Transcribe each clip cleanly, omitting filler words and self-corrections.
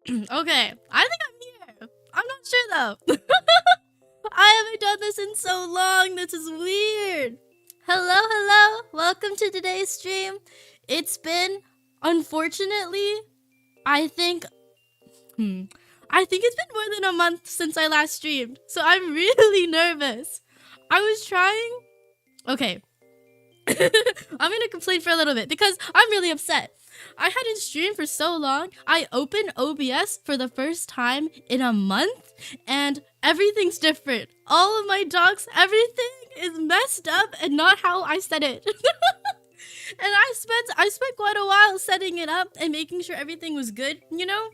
Okay, I think I'm here. I'm not sure though. I haven't done this in so long. This is weird. Hello. Welcome to today's stream. It's been, unfortunately, I think, I think it's been more than a month since I last streamed. So I'm really nervous. I was trying. Okay. I'm gonna complain for a little bit because I'm really upset. I hadn't streamed for so long. I opened OBS for the first time in a month and everything's different. All of my docs, everything is messed up and not how I said it. And I spent quite a while setting it up and making sure everything was good, you know?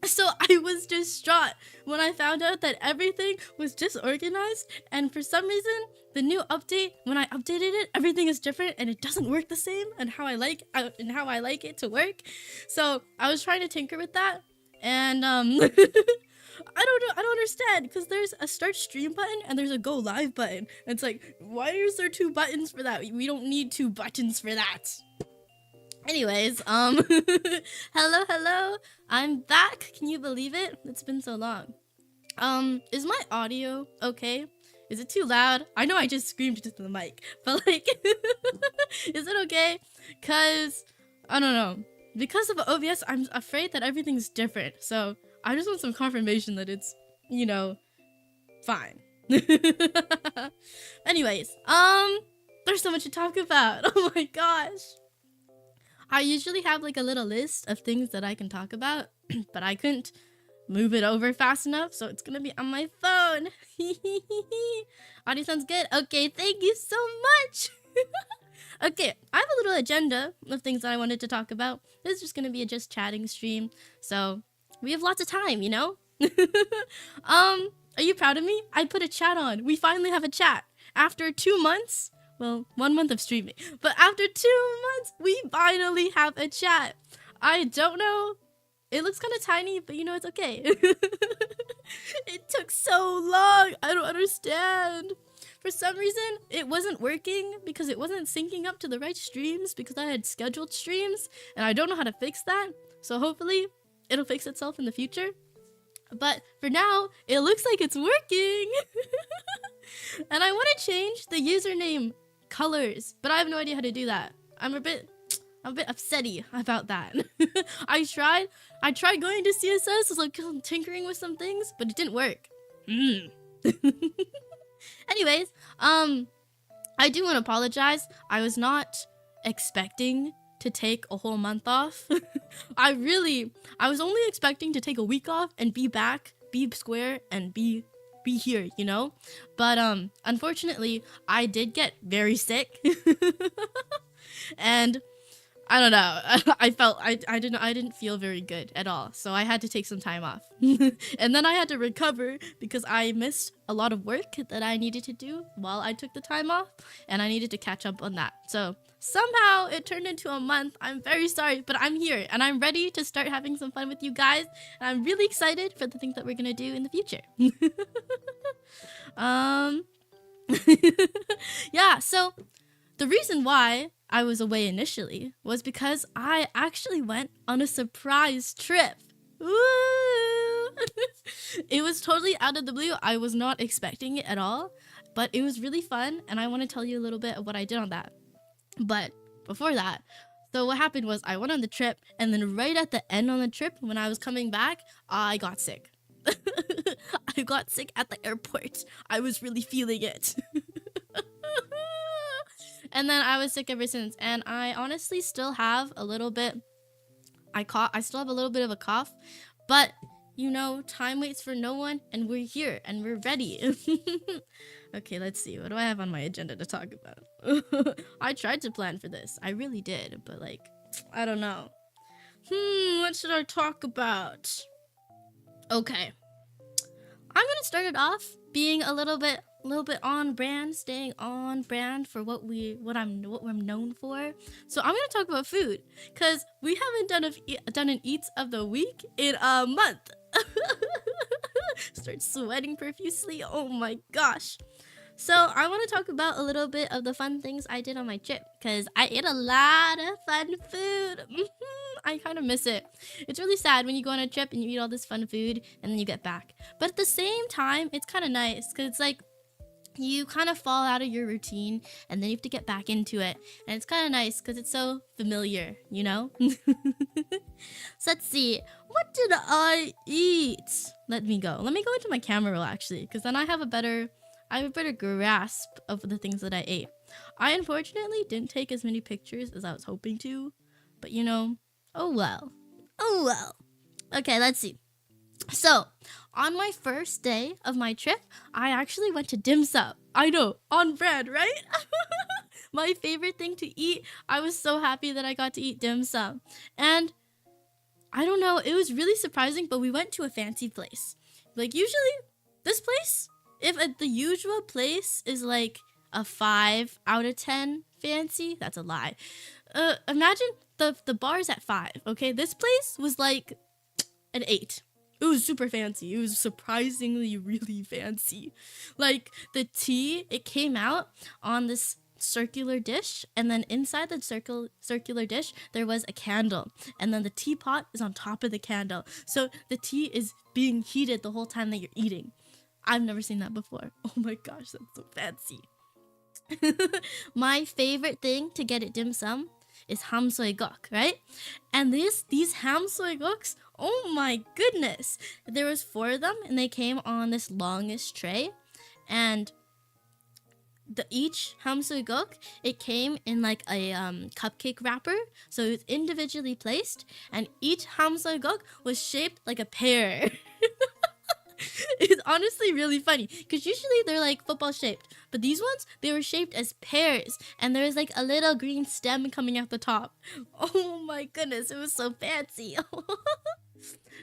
So I was distraught when I found out that everything was disorganized, and for some reason, the new update, when I updated it, everything is different and it doesn't work the same and how I like it to work. So I was trying to tinker with that, and I don't understand, because there's a start stream button and there's a go live button. And it's like, why is there two buttons for that? We don't need two buttons for that. Anyways, hello, I'm back. Can you believe it? It's been so long. Is my audio okay? Is it too loud? I know I just screamed into the mic, but like, is it okay? Cause, I don't know. Because of OBS, I'm afraid that everything's different. So, I just want some confirmation that it's, you know, fine. Anyways, there's so much to talk about. Oh my gosh. I usually have like a little list of things that I can talk about, but I couldn't move it over fast enough, so it's gonna be on my phone. Audio sounds good. Okay, thank you so much. Okay, I have a little agenda of things that I wanted to talk about. This is just gonna be a just chatting stream, so we have lots of time, you know? Are you proud of me? I put a chat on. We finally have a chat. After 2 months, well, 1 month of streaming, but after 2 months, we finally have a chat. I don't know. It looks kind of tiny, but you know, it's okay. It took so long. I don't understand. For some reason, it wasn't working because it wasn't syncing up to the right streams because I had scheduled streams, and I don't know how to fix that. So hopefully, it'll fix itself in the future. But for now, it looks like it's working. And I want to change the username colors, but I have no idea how to do that. I'm a bit upsetty about that. I tried going to CSS, like tinkering with some things, but it didn't work. Anyways, I do want to apologize. I was not expecting to take a whole month off. I was only expecting to take a week off and be back, be square, and be here, you know? But unfortunately, I did get very sick. And I don't know. I didn't feel very good at all. So I had to take some time off. And then I had to recover because I missed a lot of work that I needed to do while I took the time off, and I needed to catch up on that. So somehow it turned into a month. I'm very sorry, but I'm here and I'm ready to start having some fun with you guys. And I'm really excited for the things that we're gonna do in the future. Yeah, so the reason why I was away initially was because I actually went on a surprise trip. Woo! It was totally out of the blue. I was not expecting it at all, but it was really fun, and I want to tell you a little bit of what I did on that. But before that, so what happened was I went on the trip, and then right at the end on the trip, when I was coming back, I got sick. I got sick at the airport. I was really feeling it. And then I was sick ever since, and I honestly still have a little bit. I still have a little bit of a cough, but you know, time waits for no one, and we're here and we're ready. Okay, let's see. What do I have on my agenda to talk about? I tried to plan for this. I really did, but like, I don't know. What should I talk about? Okay. I'm gonna start it off being a little bit on brand, staying on brand for what we're known for. So I'm gonna talk about food, cause we haven't done an eats of the week in a month. Start sweating profusely. Oh my gosh. So I want to talk about a little bit of the fun things I did on my trip because I ate a lot of fun food. I kind of miss it. It's really sad when you go on a trip and you eat all this fun food and then you get back. But at the same time, it's kind of nice because it's like you kind of fall out of your routine and then you have to get back into it. And it's kind of nice because it's so familiar, you know? So let's see. What did I eat? Let me go into my camera roll actually because then I have a better grasp of the things that I ate. I unfortunately didn't take as many pictures as I was hoping to, but you know, oh well. Okay, let's see. So, on my first day of my trip, I actually went to dim sum. I know, on brand, right? My favorite thing to eat. I was so happy that I got to eat dim sum. And I don't know, it was really surprising, but we went to a fancy place. Like usually, this place, if the usual place is like a 5 out of 10 fancy, that's a lie. Imagine the bar's at 5, okay? This place was like an 8. It was super fancy. It was surprisingly really fancy. Like the tea, it came out on this circular dish, and then inside the circular dish there was a candle, and then the teapot is on top of the candle. So the tea is being heated the whole time that you're eating. I've never seen that before. Oh my gosh, that's so fancy. My favorite thing to get at dim sum is ham soy gok, right? And these ham soy goks, oh my goodness. There was 4 of them and they came on this longest tray, and each ham soy gok, it came in like a cupcake wrapper, so it was individually placed, and each ham soy gok was shaped like a pear. It's honestly really funny because usually they're like football shaped, but these ones, they were shaped as pears, and there was like a little green stem coming out the top. Oh my goodness, it was so fancy.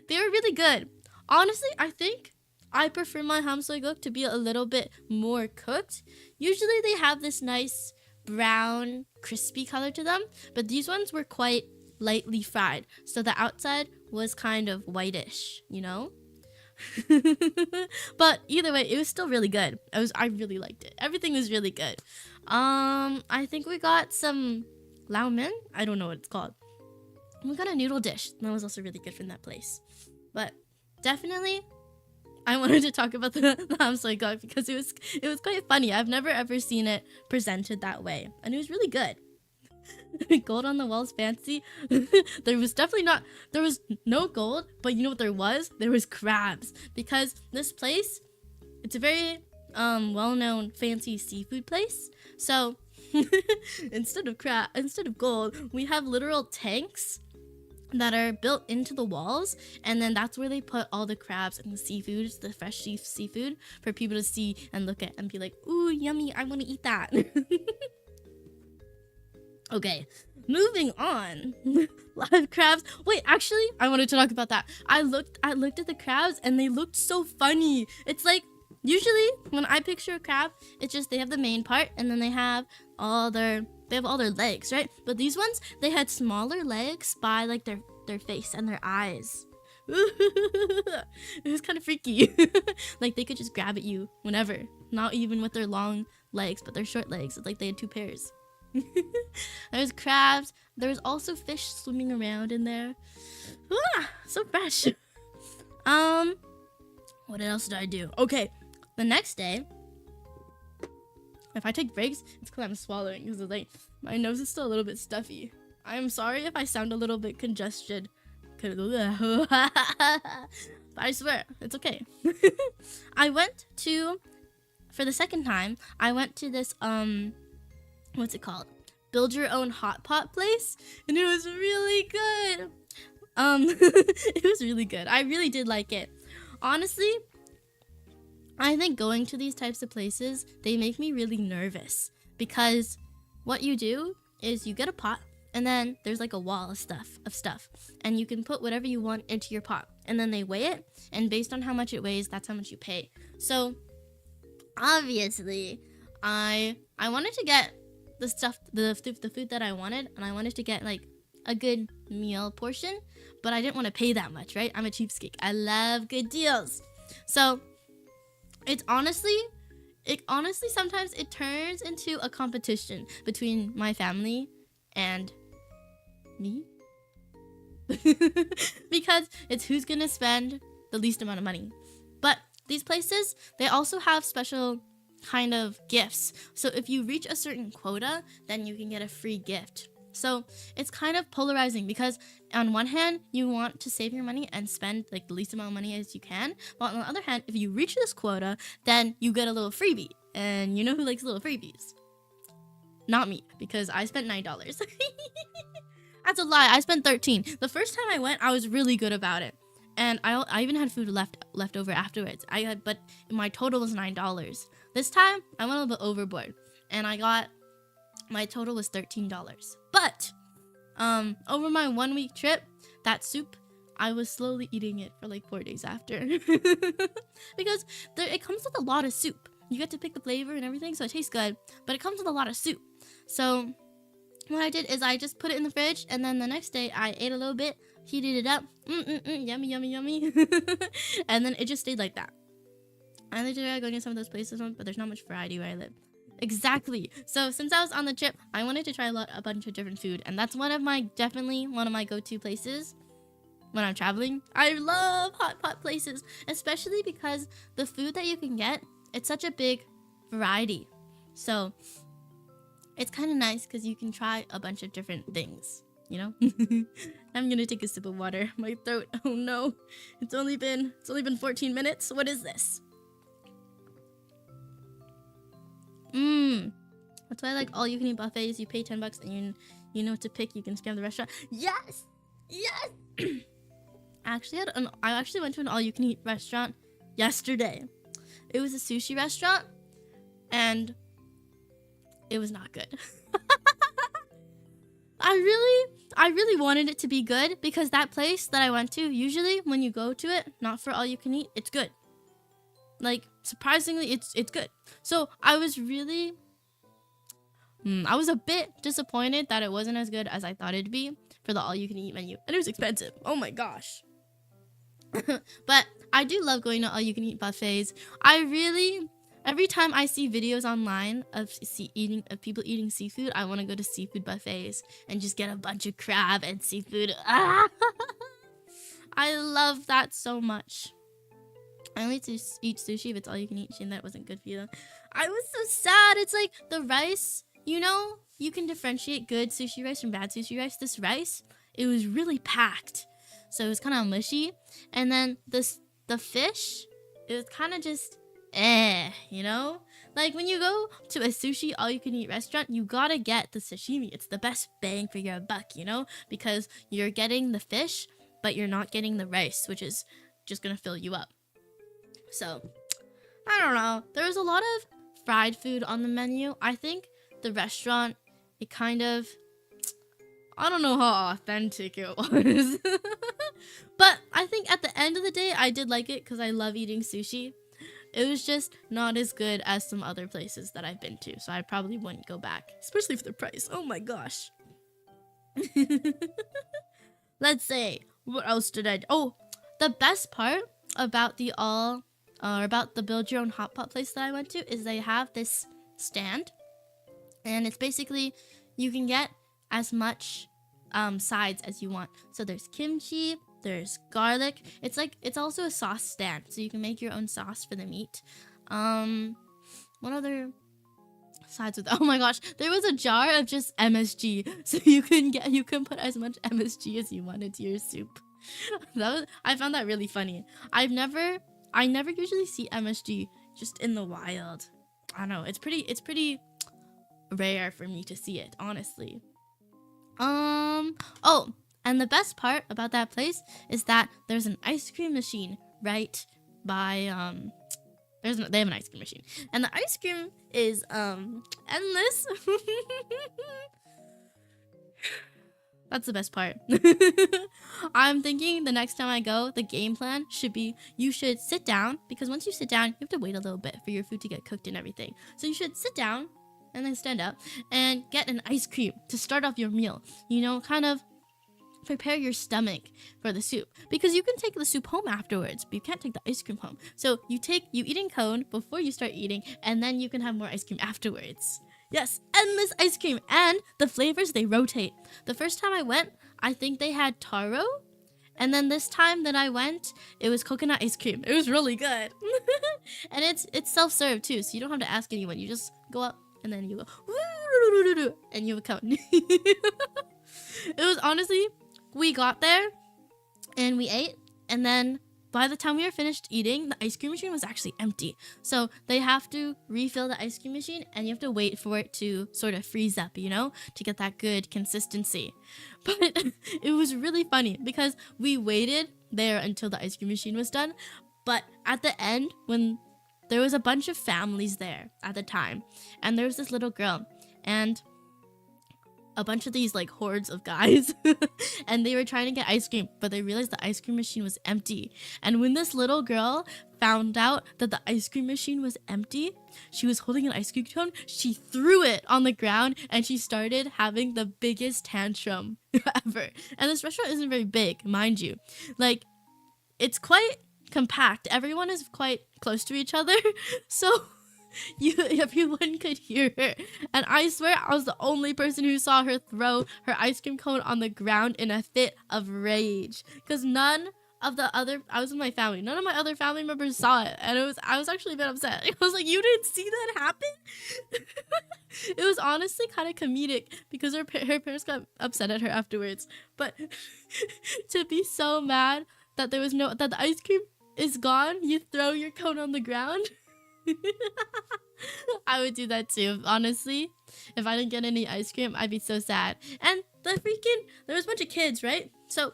They were really good. Honestly, I think I prefer my ham soy guk to be a little bit more cooked. Usually they have this nice brown crispy color to them, but these ones were quite lightly fried, so the outside was kind of whitish, you know? But either way, it was still really good. I really liked it. Everything was really good. I think we got some lao mein. I don't know what it's called. We got a noodle dish. That was also really good from that place. But definitely, I wanted to talk about the ham soy guk because it was quite funny. I've never ever seen it presented that way, and it was really good. Gold on the walls fancy. There was no gold, but you know what there was? There was crabs, because this place, it's a very well-known fancy seafood place. So instead of gold, we have literal tanks that are built into the walls, and then that's where they put all the crabs and the seafood, the fresh seafood, for people to see and look at and be like, ooh, yummy, I want to eat that. Okay, moving on. Live crabs. Wait, actually, I wanted to talk about that. I looked at the crabs and they looked so funny. It's like, usually when I picture a crab, it's just they have the main part and then they have all their legs, right? But these ones, they had smaller legs by like their face and their eyes. It was kind of freaky. Like they could just grab at you whenever, not even with their long legs, but their short legs. It's like they had 2 pairs. There was crabs. There was also fish swimming around in there. So fresh. What else did I do? Okay, the next day, if I take breaks, it's because I'm swallowing, because like my nose is still a little bit stuffy. I'm sorry if I sound a little bit congested. But I swear, it's okay. For the second time, I went to this what's it called? Build your own hot pot place, and it was really good. It was really good. I really did like it. Honestly, I think going to these types of places, they make me really nervous, because what you do is you get a pot, and then there's like a wall of stuff, and you can put whatever you want into your pot, and then they weigh it, and based on how much it weighs, that's how much you pay. So obviously, I wanted to get the food that I wanted, and I wanted to get like a good meal portion, but I didn't want to pay that much, right? I'm a cheapskate. I love good deals. So it's honestly, it honestly sometimes it turns into a competition between my family and me. Because it's who's gonna spend the least amount of money. But these places, they also have special kind of gifts. So if you reach a certain quota, then you can get a free gift. So it's kind of polarizing because on one hand, you want to save your money and spend like the least amount of money as you can. But on the other hand, if you reach this quota, then you get a little freebie. And you know who likes little freebies? Not me, because I spent $9. That's a lie. I spent $13. The first time I went, I was really good about it. And I even had food left over afterwards. But my total was $9. This time, I went a little bit overboard. And my total was $13. But over my 1 week trip, that soup, I was slowly eating it for like 4 days after. Because it comes with a lot of soup. You get to pick the flavor and everything, so it tastes good. But it comes with a lot of soup. So what I did is I just put it in the fridge, and then the next day I ate a little bit, heated it up, yummy, yummy, yummy. And then it just stayed like that. I literally tried going to some of those places, but there's not much variety where I live. Exactly. So since I was on the trip, I wanted to try a bunch of different food, and that's definitely one of my go-to places when I'm traveling. I love hot pot places, especially because the food that you can get, it's such a big variety. So it's kind of nice because you can try a bunch of different things, you know? I'm gonna take a sip of water. My throat, oh no. It's only been 14 minutes. What is this? That's why I like all you can eat buffets. You pay $10 and you know what to pick. You can scam the restaurant. Yes! Yes! I actually went to an all you can eat restaurant yesterday. It was a sushi restaurant and it was not good. I really wanted it to be good because that place that I went to, usually when you go to it, not for all you can eat, it's good. Like, surprisingly, it's good. So I was a bit disappointed that it wasn't as good as I thought it'd be for the all you can eat menu. And it was expensive. Oh my gosh. But I do love going to all you can eat buffets. Every time I see videos online of people eating seafood, I want to go to seafood buffets and just get a bunch of crab and seafood. I love that so much. I only eat sushi if it's all you can eat. Shame that wasn't good for you. I was so sad. It's like the rice, you know, you can differentiate good sushi rice from bad sushi rice. This rice, it was really packed. So it was kind of mushy. And then the fish, it was kind of just you know? Like when you go to a sushi all-you-can-eat restaurant, you gotta get the sashimi. It's the best bang for your buck, you know? Because you're getting the fish, but you're not getting the rice, which is just gonna fill you up. So, I don't know. There was a lot of fried food on the menu. I think the restaurant, it kind of... I don't know how authentic it was. But I think at the end of the day, I did like it because I love eating sushi. It was just not as good as some other places that I've been to, so I probably wouldn't go back, especially for the price. Oh my gosh. Let's say, what else did I do? Oh, the best part about the build your own hot pot place that I went to is they have this stand, and it's basically you can get as much sides as you want. So there's kimchi, there's garlic. It's also a sauce stand, so you can make your own sauce for the meat. What other sides with that? Oh my gosh, there was a jar of just MSG, so you can put as much MSG as you wanted to your soup. I found that really funny. I never usually see MSG just in the wild. I don't know. It's pretty rare for me to see it, honestly. Oh, and the best part about that place is that there's an ice cream machine right by they have an ice cream machine, and the ice cream is endless. That's the best part. I'm thinking the next time I go, the game plan should be you should sit down, because once you sit down, you have to wait a little bit for your food to get cooked and everything. So you should sit down and then stand up and get an ice cream to start off your meal. You know, kind of prepare your stomach for the soup, because you can take the soup home afterwards, but you can't take the ice cream home. So you eat in cone before you start eating, and then you can have more ice cream afterwards. Yes, endless ice cream, and the flavors, they rotate. The first time I went, I think they had taro, and then this time that I went, it was coconut ice cream. It was really good. And it's self-serve too, so you don't have to ask anyone. You just go up and then you go and you have a cone. It was honestly, we got there and we ate, and then by the time we were finished eating, the ice cream machine was actually empty. So they have to refill the ice cream machine, and you have to wait for it to sort of freeze up, you know, to get that good consistency. But it was really funny because we waited there until the ice cream machine was done. But at the end, when there was a bunch of families there at the time, and there was this little girl and a bunch of these like hordes of guys and they were trying to get ice cream, but they realized the ice cream machine was empty. And when this little girl found out that the ice cream machine was empty, she was holding an ice cream cone, she threw it on the ground, and she started having the biggest tantrum ever. And this restaurant isn't very big, mind you. Like, it's quite compact. Everyone is quite close to each other. So everyone could hear her, and I swear I was the only person who saw her throw her ice cream cone on the ground in a fit of rage, because I was with my family, none of my other family members saw it, and I was actually a bit upset. I was like, you didn't see that happen? It was honestly kind of comedic because her parents got upset at her afterwards, but to be so mad that that the ice cream is gone, you throw your cone on the ground. I would do that too, honestly. If I didn't get any ice cream, I'd be so sad. And there was a bunch of kids, right? So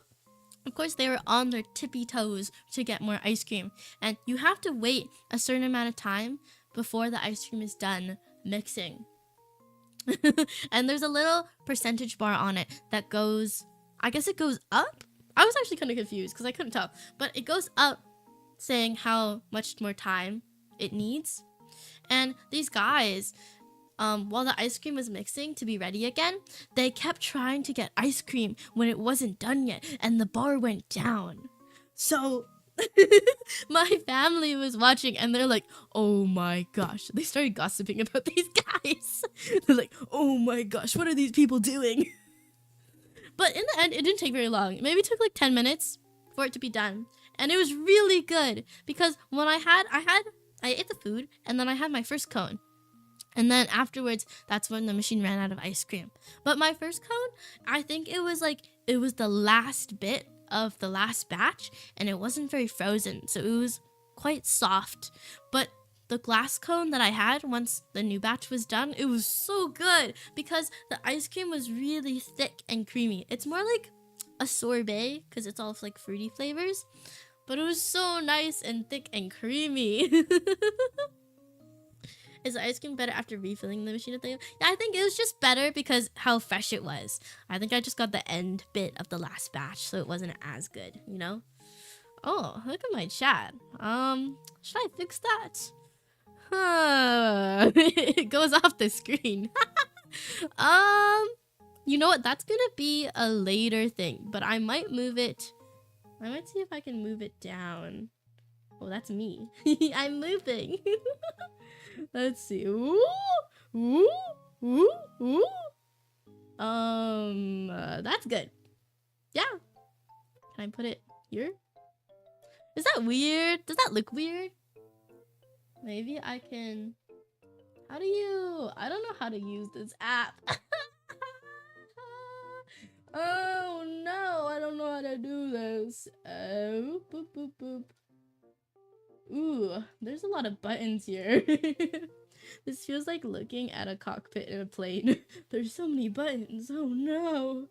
of course they were on their tippy toes to get more ice cream, and you have to wait a certain amount of time before the ice cream is done mixing. And there's a little percentage bar on it that goes, I guess it goes up. I was actually kind of confused because I couldn't tell, but it goes up saying how much more time it needs. And these guys, while the ice cream was mixing to be ready again, they kept trying to get ice cream when it wasn't done yet, and the bar went down. So my family was watching, and they're like, oh my gosh. They started gossiping about these guys. They're like, oh my gosh, what are these people doing? But in the end, it didn't take very long. Maybe it took like 10 minutes for it to be done. And it was really good because when I ate the food, and then I had my first cone. And then afterwards, that's when the machine ran out of ice cream. But my first cone, I think it was the last bit of the last batch, and it wasn't very frozen, so it was quite soft. But the glass cone that I had once the new batch was done, it was so good because the ice cream was really thick and creamy. It's more like a sorbet because it's all like fruity flavors, but it was so nice and thick and creamy. Is the ice cream better after refilling the machine at the end? Yeah, I think it was just better because how fresh it was. I think I just got the end bit of the last batch, so it wasn't as good, you know? Oh, look at my chat. Should I fix that? It goes off the screen. You know what? That's gonna be a later thing, but I might move it. I might see if I can move it down. Oh, that's me. I'm moving. Let's see. Ooh, ooh, ooh, ooh. That's good. Yeah. Can I put it here? Is that weird? Does that look weird? Maybe I can. I don't know how to use this app. Oh no, I don't know how to do this. Oh, boop, boop, boop. Ooh, there's a lot of buttons here. This feels like looking at a cockpit in a plane. There's so many buttons. Oh no.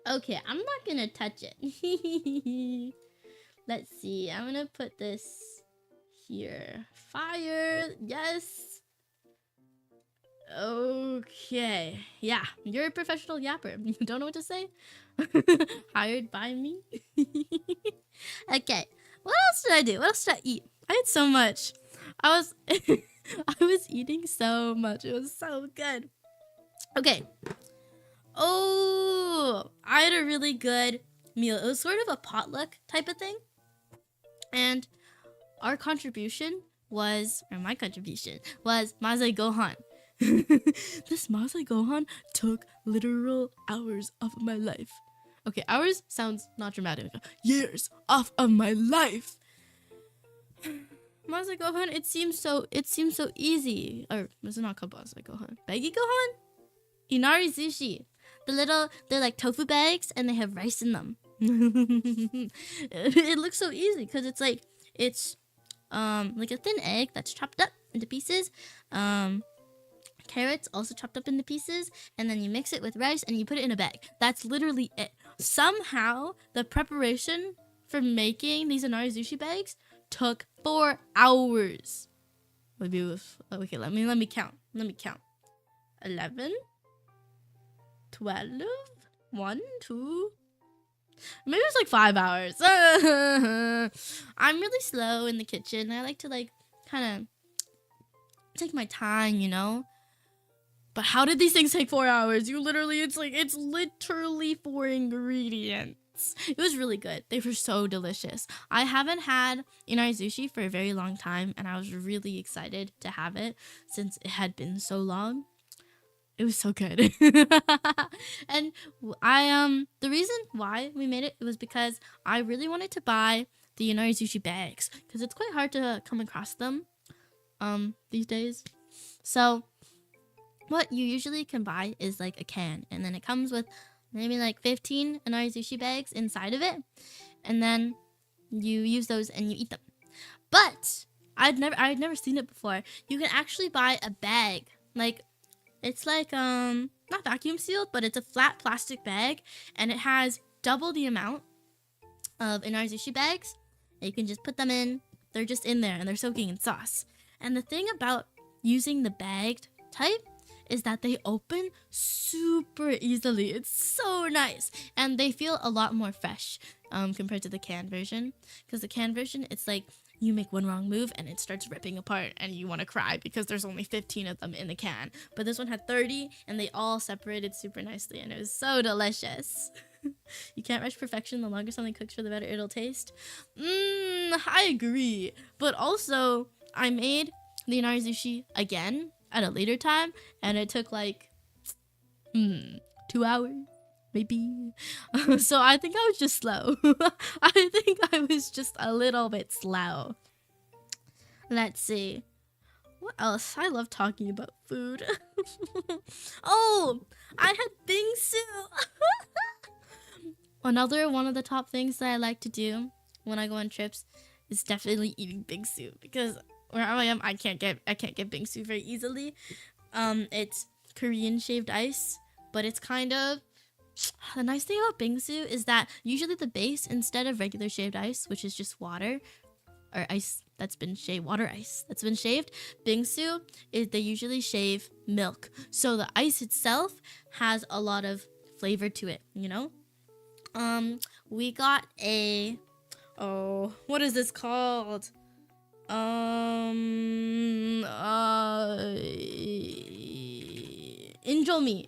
Okay, I'm not gonna touch it. Let's see. I'm gonna put this here. Fire. Yes. Okay. Yeah, you're a professional yapper. You don't know what to say? Hired by me? Okay. What else did I do? What else did I eat? I ate so much. I was eating so much. It was so good. Okay. Oh, I had a really good meal. It was sort of a potluck type of thing. And our contribution was, or my contribution was Mazai Gohan. This Mazai Gohan took literal hours of my life. Okay, hours sounds not dramatic. Years off of my life. Mazai Gohan, it seems so easy. Or was it not called Mazai Gohan? Baggy Gohan? Inari sushi. They're like tofu bags and they have rice in them. It looks so easy because it's like a thin egg that's chopped up into pieces. Carrots also chopped up into pieces, and then you mix it with rice and you put it in a bag. That's literally it. Somehow the preparation for making these Inari sushi bags took 4 hours. Maybe it was okay. Let me count. 11, 12, 1, 2. Maybe it's like 5 hours. I'm really slow in the kitchen. I like to kind of take my time, you know. But how did these things take 4 hours? It's literally 4 ingredients. It was really good. They were so delicious. I haven't had Inari sushi for a very long time, and I was really excited to have it since it had been so long. It was so good. And the reason why we made it was because I really wanted to buy the Inari sushi bags because it's quite hard to come across them these days. So what you usually can buy is like a can, and then it comes with maybe like 15 Inari sushi bags inside of it, and then you use those and you eat them. But I'd never seen it before. You can actually buy a bag, like it's like not vacuum sealed, but it's a flat plastic bag, and it has double the amount of Inari sushi bags. And you can just put them in. They're just in there and they're soaking in sauce. And the thing about using the bagged type is that they open super easily. It's so nice, and they feel a lot more fresh compared to the canned version. Because the canned version, it's like you make one wrong move and it starts ripping apart and you want to cry because there's only 15 of them in the can. But this one had 30 and they all separated super nicely, and it was so delicious. You can't rush perfection. The longer something cooks, for the better it'll taste. I agree. But also, I made the Inari sushi again at a later time, and it took like 2 hours maybe. So I think I was just slow. I think I was just a little bit slow. Let's see what else. I love talking about food. Oh, I had bingsu. Another one of the top things that I like to do when I go on trips is definitely eating bingsu, because where I am, I can't get bingsu very easily. It's Korean shaved ice, but it's kind of, the nice thing about bingsu is that usually the base, instead of regular shaved ice, which is just water or ice that's been shaved, water ice that's been shaved, bingsu is they usually shave milk, so the ice itself has a lot of flavor to it, you know. We got a, what is this called? Injolmi.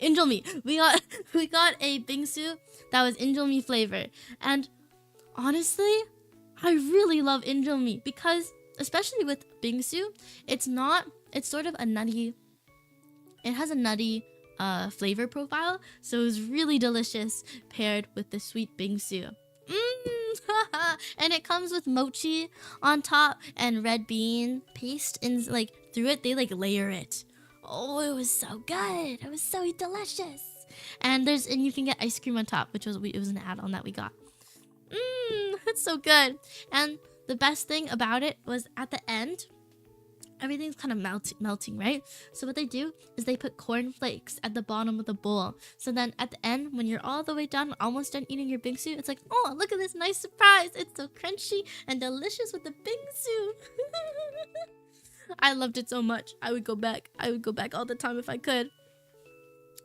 We got a bingsu that was injolmi flavor, and honestly, I really love injolmi because, especially with bingsu, it's sort of a nutty. It has a nutty flavor profile, so it was really delicious paired with the sweet bingsu. And it comes with mochi on top and red bean paste, and like through it they like layer it. Oh, it was so good. It was so delicious. And you can get ice cream on top, which was an add-on that we got. It's so good. And the best thing about it was at the end, everything's kind of melting, right? So what they do is they put corn flakes at the bottom of the bowl. So then at the end, when you're all the way done, almost done eating your bingsu, it's like, oh, look at this nice surprise. It's so crunchy and delicious with the bingsu. I loved it so much. I would go back all the time if I could.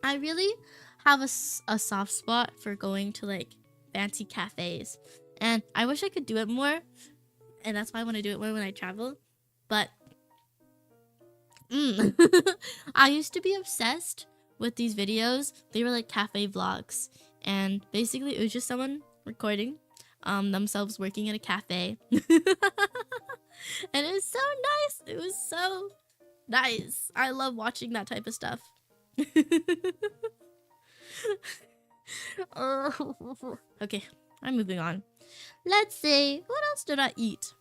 I really have a soft spot for going to like fancy cafes, and I wish I could do it more, and that's why I want to do it more when I travel. But I used to be obsessed with these videos, they were like cafe vlogs, and basically it was just someone recording themselves working at a cafe. And it was so nice. It was so nice. I love watching that type of stuff. Okay, I'm moving on. Let's see, what else did I eat?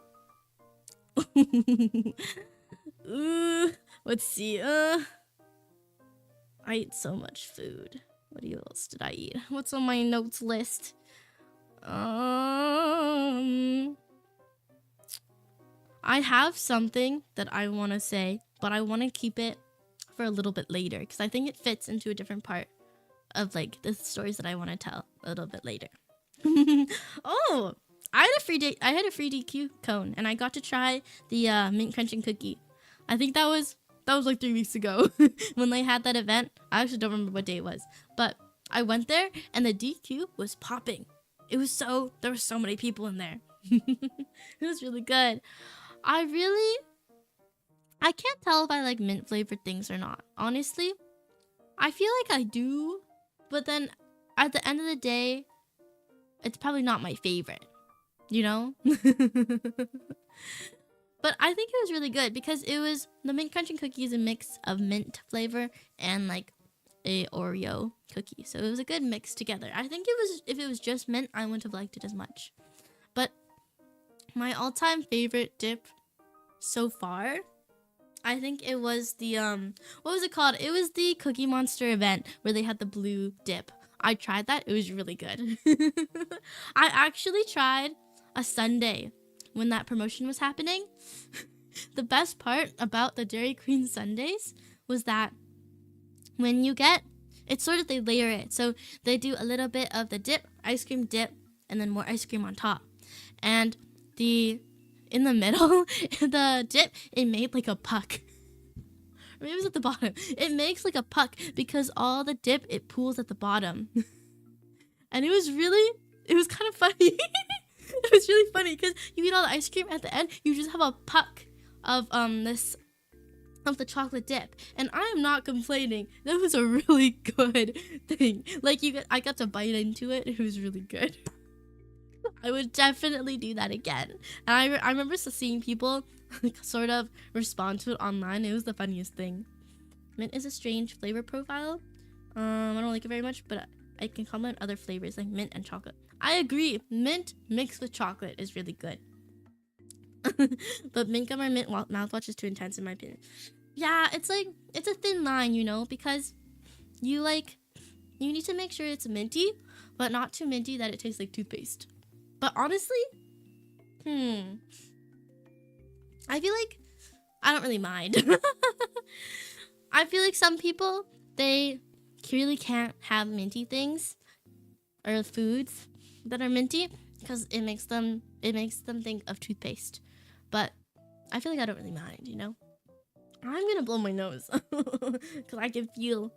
Let's see. I ate so much food. What else did I eat? What's on my notes list? I have something that I want to say, but I want to keep it for a little bit later because I think it fits into a different part of like the stories that I want to tell a little bit later. Oh, I had a free DQ cone, and I got to try the mint crunching cookie. I think that was like 3 weeks ago when they had that event. I actually don't remember what day it was, but I went there and the DQ was popping. There were so many people in there. It was really good. I can't tell if I like mint flavored things or not. Honestly, I feel like I do, but then at the end of the day, it's probably not my favorite, you know? But I think it was really good because it was the mint crunching cookie is a mix of mint flavor and like a Oreo cookie. So it was a good mix together. I think if it was just mint, I wouldn't have liked it as much. But my all-time favorite dip so far, I think it was the what was it called? It was the Cookie Monster event where they had the blue dip. I tried that. It was really good. I actually tried a sundae when that promotion was happening. The best part about the Dairy Queen sundaes was that when you get it's sort of they layer it. So they do a little bit of the dip, ice cream dip, and then more ice cream on top. And in the middle, the dip, it made like a puck. Or maybe it was at the bottom. It makes like a puck because all the dip, it pools at the bottom. And it was kind of funny. It was really funny because you eat all the ice cream at the end, you just have a puck of the chocolate dip. And I am not complaining. That was a really good thing. Like I got to bite into it. It was really good. I would definitely do that again. And I remember seeing people like, sort of respond to it online. It was the funniest thing. Mint is a strange flavor profile. I don't like it very much, but I can comment other flavors like mint and chocolate. I agree. Mint mixed with chocolate is really good. But mint gum or mint mouthwash is too intense in my opinion. Yeah, it's a thin line, you know, because you need to make sure it's minty, but not too minty that it tastes like toothpaste. But honestly, I feel like I don't really mind. I feel like some people, they clearly can't have minty things or foods that are minty because it makes them think of toothpaste. But I feel like I don't really mind, you know? I'm gonna blow my nose because I can feel.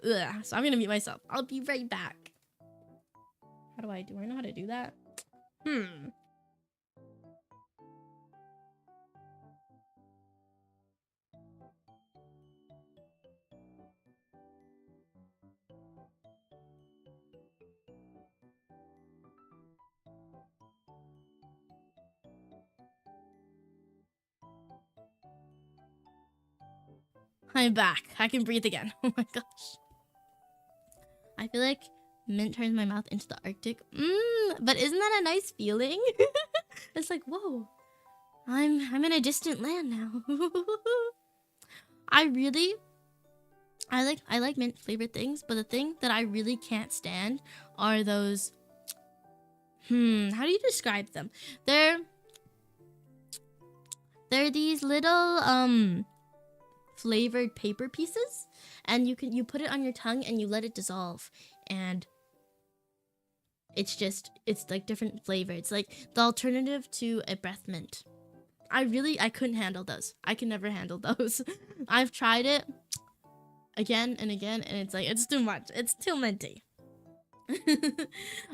Ugh, so I'm gonna mute myself. I'll be right back. Do I know how to do that? I'm back. I can breathe again. Oh my gosh. I feel like mint turns my mouth into the Arctic. But isn't that a nice feeling? It's like, whoa, I'm in a distant land now. I like mint flavored things, but the thing that I really can't stand are those. How do you describe them? They're these little flavored paper pieces, and you put it on your tongue and you let it dissolve, and it's like different flavor. It's like the alternative to a breath mint. I couldn't handle those. I can never handle those. I've tried it again and again, and it's like it's too much. It's too minty.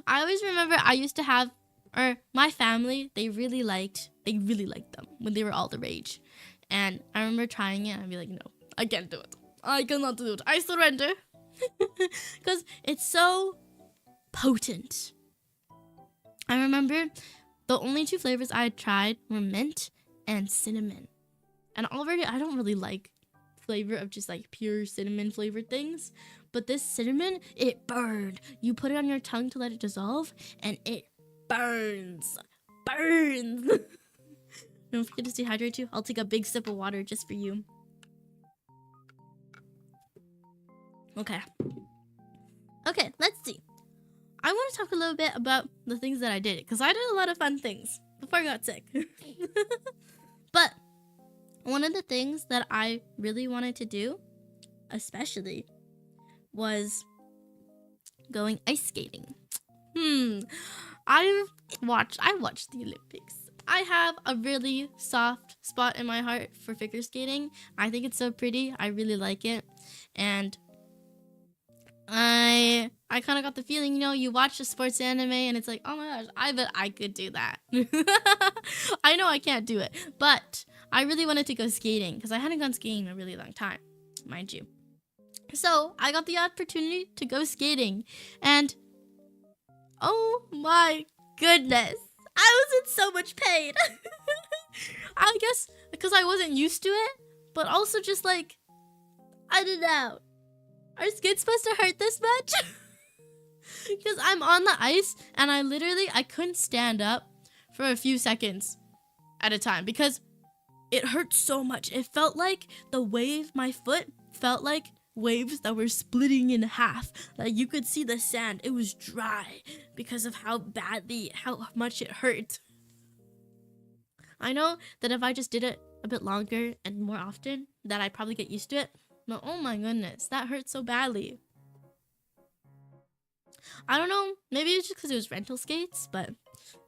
I always remember I used to have, or my family, they really liked them when they were all the rage. And I remember trying it and I'd be like, no, I can't do it. I cannot do it. I surrender. because it's so potent. I remember the only 2 flavors I had tried were mint and cinnamon. And already I don't really like flavor of just like pure cinnamon flavored things. But this cinnamon, it burned. You put it on your tongue to let it dissolve and it burns. Burns. Don't forget to stay hydrated too. I'll take a big sip of water just for you. Okay. Okay, let's see. I want to talk a little bit about the things that I did, because I did a lot of fun things before I got sick. But one of the things that I really wanted to do, especially, was going ice skating. I watched the Olympics. I have a really soft spot in my heart for figure skating. I think it's so pretty. I really like it. And I kind of got the feeling, you know, you watch a sports anime and it's like, oh my gosh, I bet I could do that. I know I can't do it, but I really wanted to go skating because I hadn't gone skating in a really long time, mind you. So I got the opportunity to go skating, and oh my goodness, I was in so much pain. I guess because I wasn't used to it, but also just like, I don't know. Are skates supposed to hurt this much? Because I'm on the ice and I couldn't stand up for a few seconds at a time because it hurt so much. It felt like my foot felt like waves that were splitting in half. Like you could see the sand. It was dry because of how much it hurt. I know that if I just did it a bit longer and more often, that I'd probably get used to it. But oh my goodness, that hurt so badly. I don't know, maybe it's just because it was rental skates, but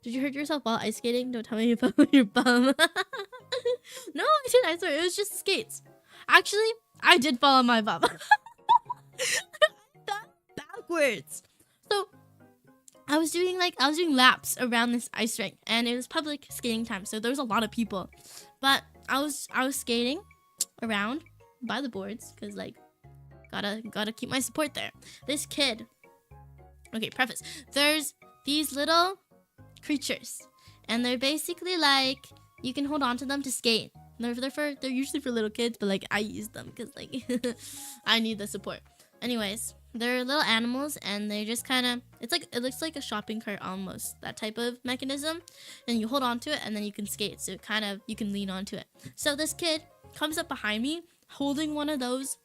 did you hurt yourself while ice skating? Don't tell me you fell on your bum. No, I didn't, I swear, it was just skates. Actually, I did fall on my bum. I fell backwards. So, I was doing laps around this ice rink, and it was public skating time, so there was a lot of people. But I was skating around by the boards because like gotta keep my support there. This kid, okay, preface, there's these little creatures and they're basically like you can hold on to them to skate. They're usually for little kids, but like I use them because like I need the support. Anyways, they're little animals and they just kind of, it looks like a shopping cart almost, that type of mechanism, and you hold on to it and then you can skate, so it kind of, you can lean onto it. So this kid comes up behind me holding one of those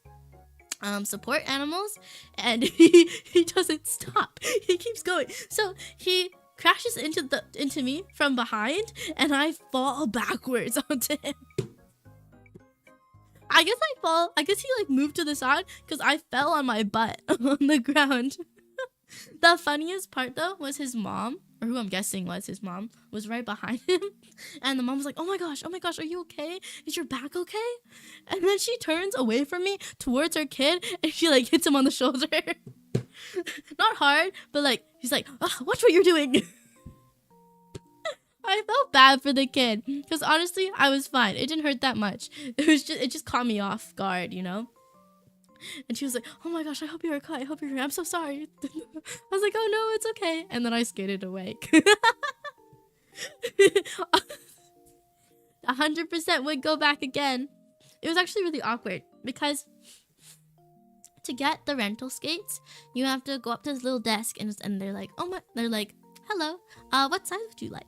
support animals, and he doesn't stop. He keeps going. So he crashes into me from behind, and I fall backwards onto him. I guess he like moved to the side because I fell on my butt on the ground. The funniest part though was his mom, or who I'm guessing was his mom, was right behind him. And the mom was like, oh my gosh, are you okay? Is your back okay? And then she turns away from me towards her kid and she like hits him on the shoulder. Not hard, but like, she's like, oh, watch what you're doing. I felt bad for the kid because honestly, I was fine. It didn't hurt that much. It just caught me off guard, you know? And she was like, oh my gosh, I hope you're okay. I hope you're okay. I'm so sorry. I was like, oh no, it's okay. And then I skated away. 100% would go back again. It was actually really awkward because to get the rental skates, you have to go up to this little desk and they're like, hello, what size would you like?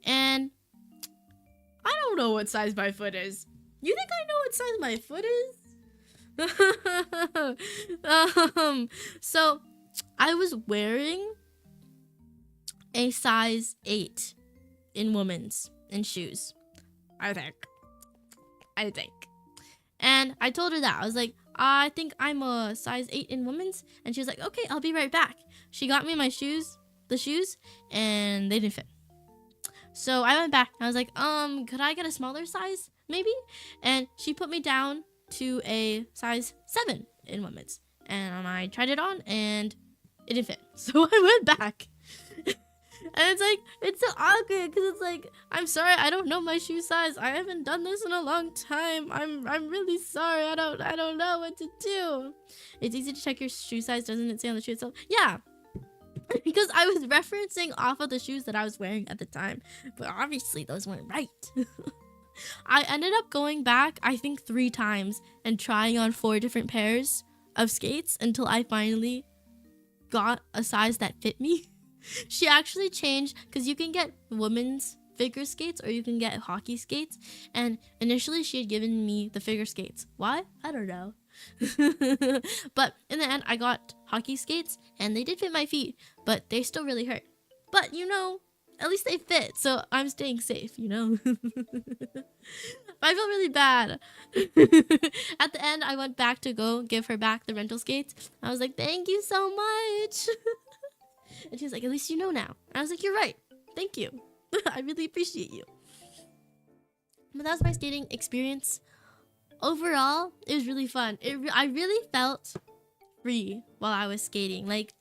And I don't know what size my foot is. You think I know what size my foot is? So I was wearing a size 8 in women's in shoes. I think. And I told her that. I was like, I think I'm a size 8 in women's. And she was like, okay, I'll be right back. She got me the shoes, and they didn't fit. So I went back. I was like, could I get a smaller size, maybe? And she put me down to a size 7 in women's. And I tried it on, and it didn't fit. So I went back. And it's like, it's so awkward because it's like, I'm sorry, I don't know my shoe size. I haven't done this in a long time. I'm really sorry. I don't know what to do. It's easy to check your shoe size, doesn't it say on the shoe itself? Yeah. Because I was referencing off of the shoes that I was wearing at the time. But obviously those weren't right. I ended up going back, I think 3 times and trying on 4 different pairs of skates until I finally got a size that fit me. She actually changed, because you can get women's figure skates or you can get hockey skates, and initially she had given me the figure skates. Why? I don't know. But in the end I got hockey skates and they did fit my feet, but they still really hurt. But you know, at least they fit, so I'm staying safe, you know. I felt really bad. At the end I went back to go give her back the rental skates. I was like, thank you so much. And she was like, at least you know now. And I was like, you're right. Thank you. I really appreciate you. But that was my skating experience. Overall, it was really fun. I really felt free while I was skating. Like,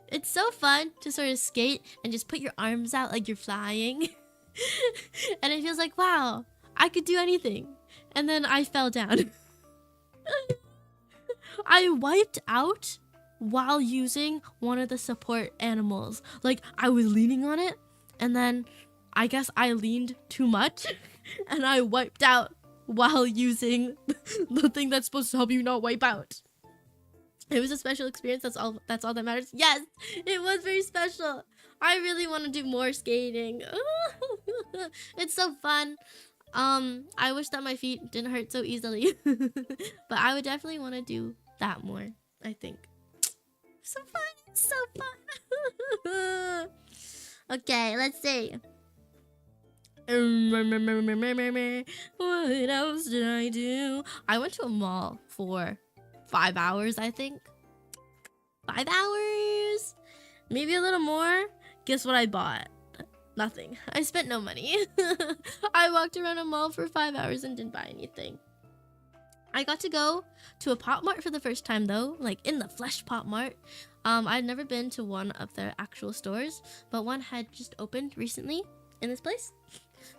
it's so fun to sort of skate and just put your arms out like you're flying. And it feels like, wow, I could do anything. And then I fell down. I wiped out while using one of the support animals. Like, I was leaning on it, and then I guess I leaned too much, and I wiped out while using the thing that's supposed to help you not wipe out. It was a special experience. That's all that matters. Yes, it was very special. I really want to do more skating. It's so fun. I wish that my feet didn't hurt so easily. But I would definitely want to do that more, I think. So fun. So fun. Okay, let's see. What else did I do? I went to a mall for 5 hours, I think. 5 hours? Maybe a little more. Guess what I bought? Nothing. I spent no money. I walked around a mall for 5 hours and didn't buy anything. I got to go to a Pop Mart for the first time though, like in the flesh Pop Mart. I'd never been to one of their actual stores, but one had just opened recently in this place.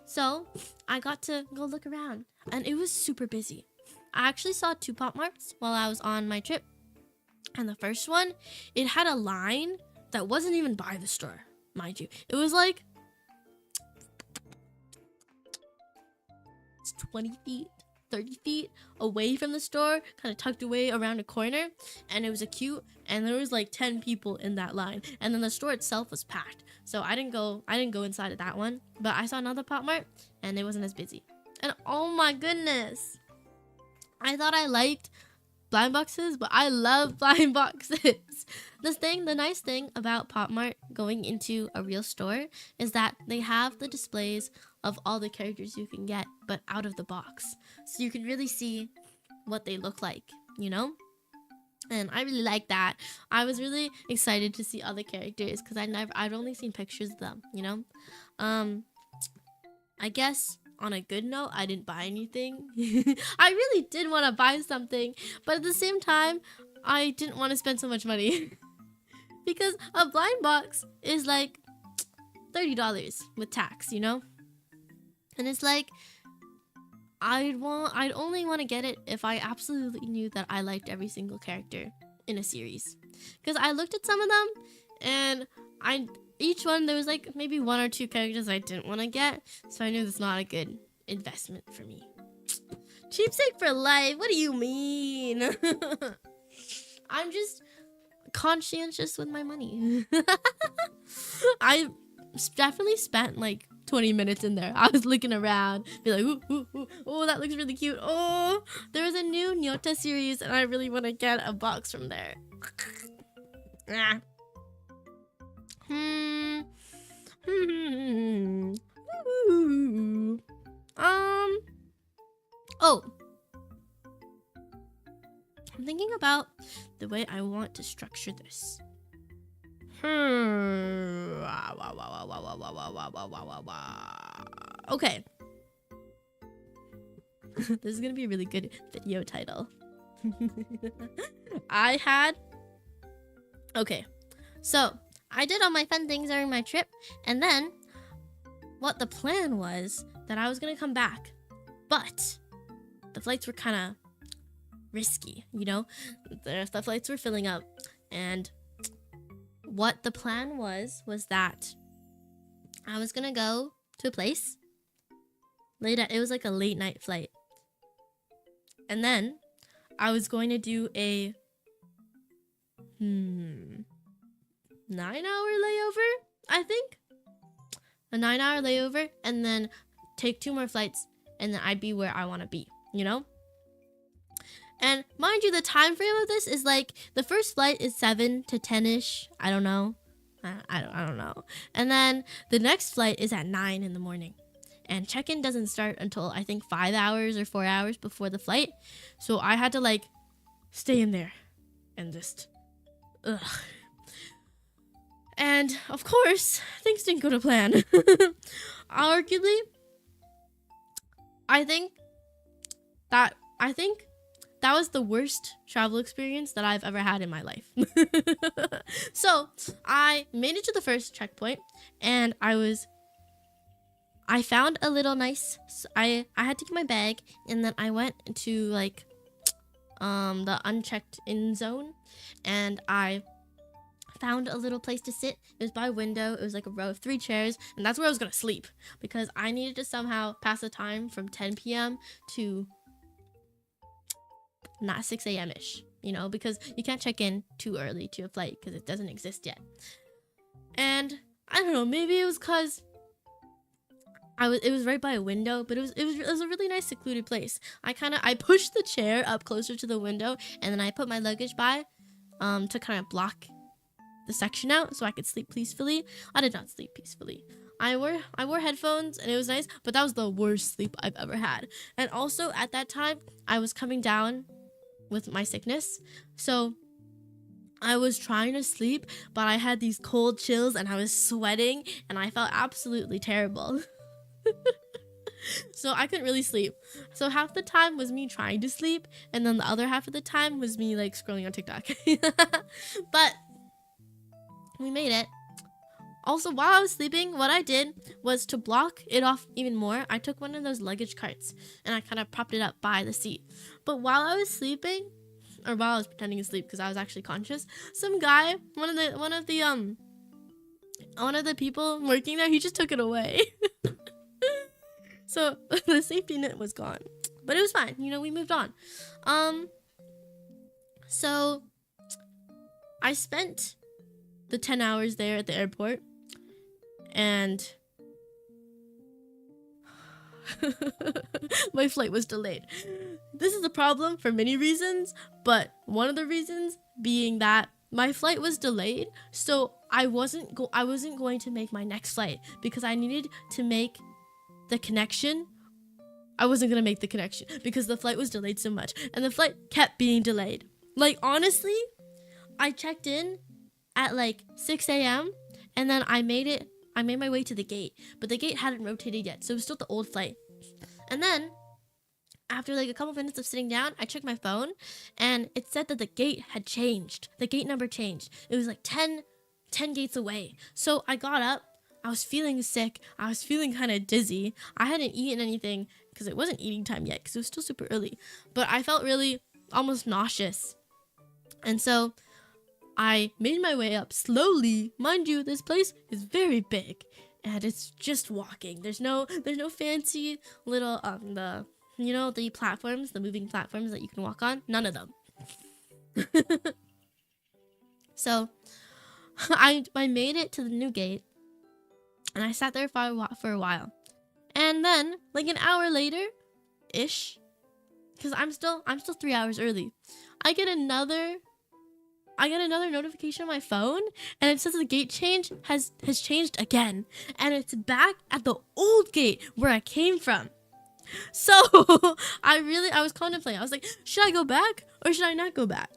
So I got to go look around and it was super busy. I actually saw 2 Pop Marts while I was on my trip. And the first one, it had a line that wasn't even by the store, mind you. It was like 20 feet. 30 feet away from the store, kind of tucked away around a corner, and it was a queue, and there was like 10 people in that line, and then the store itself was packed. So I didn't go inside of that one, but I saw another Pop Mart and it wasn't as busy. And oh my goodness, I thought I liked blind boxes, but I love blind boxes. The nice thing about Pop Mart going into a real store is that they have the displays of all the characters you can get, but out of the box. So you can really see what they look like, you know? And I really like that. I was really excited to see other characters because I've only seen pictures of them, you know? I guess on a good note, I didn't buy anything. I really did want to buy something, but at the same time, I didn't want to spend so much money. Because a blind box is like $30 with tax, you know? And it's like, I'd only want to get it if I absolutely knew that I liked every single character in a series. Because I looked at some of them, and each one, there was like maybe 1 or 2 characters I didn't want to get, so I knew that's not a good investment for me. Cheapsake for life? What do you mean? I'm just conscientious with my money. I definitely spent like 20 minutes in there. I was looking around, be like, ooh, ooh, ooh, oh, that looks really cute. Oh, there is a new Nyota series, and I really want to get a box from there. Oh, I'm thinking about the way I want to structure this. Okay. This is gonna be a really good video title. Okay, so I did all my fun things during my trip, and then what the plan was that I was gonna come back, but the flights were kind of risky, you know? The flights were filling up, and what the plan was that I was gonna go to a place late it was like a late night flight, and then I was going to do a 9-hour layover, I think. A 9-hour layover, and then take 2 more flights, and then I'd be where I want to be, you know? And mind you, the time frame of this is like, the first flight is 7 to 10-ish. I don't know. I don't know. And then the next flight is at 9 in the morning. And check-in doesn't start until, I think, 5 hours or 4 hours before the flight. So I had to, like, stay in there and just, ugh. And, of course, things didn't go to plan. Arguably, I think that was the worst travel experience that I've ever had in my life. So, I made it to the first checkpoint, and I found a little nice, I had to get my bag, and then I went to, like, the unchecked in zone, and I found a little place to sit. It was by a window. It was like a row of 3 chairs, and that's where I was gonna sleep, because I needed to somehow pass the time from 10 p.m. to not 6 a.m. ish, you know, because you can't check in too early to a flight because it doesn't exist yet. And I don't know, maybe it was because it was right by a window, but it was a really nice secluded place. I pushed the chair up closer to the window, and then I put my luggage by to kind of block the section out so I could sleep peacefully. I did not sleep peacefully. I wore headphones, and it was nice, but that was the worst sleep I've ever had. And also at that time, I was coming down with my sickness, so I was trying to sleep, but I had these cold chills, and I was sweating, and I felt absolutely terrible. So I couldn't really sleep. So half the time was me trying to sleep, and then the other half of the time was me like scrolling on TikTok. But we made it. Also, while I was sleeping, what I did was to block it off even more. I took one of those luggage carts, and I kind of propped it up by the seat. But while I was sleeping, or while I was pretending to sleep because I was actually conscious, some guy, one of the people working there, he just took it away. So the safety net was gone, but it was fine. You know, we moved on. So I spent the 10 hours there at the airport, and my flight was delayed. This is a problem for many reasons, but one of the reasons being that my flight was delayed, so I wasn't going to make my next flight because I needed to make the connection. I wasn't gonna make the connection because the flight was delayed so much, and the flight kept being delayed. Like, honestly, I checked in at like 6 a.m. and then I made my way to the gate, but the gate hadn't rotated yet, so it was still the old flight. And then after like a couple minutes of sitting down, I checked my phone, and it said that the gate had changed. The gate number changed. It was like 10 gates away. So I got up. I was feeling sick. I was feeling kind of dizzy. I hadn't eaten anything because it wasn't eating time yet because it was still super early. But I felt really almost nauseous. And so I made my way up slowly. Mind you, this place is very big, and it's just walking. There's no fancy little the platforms, the moving platforms that you can walk on. None of them. So I made it to the new gate. And I sat there for a while. And then, like an hour later, ish, because I'm still 3 hours early, I get another notification on my phone, and it says the gate change has changed again, and it's back at the old gate where I came from. So I was contemplating. I was like, should I go back or should I not go back?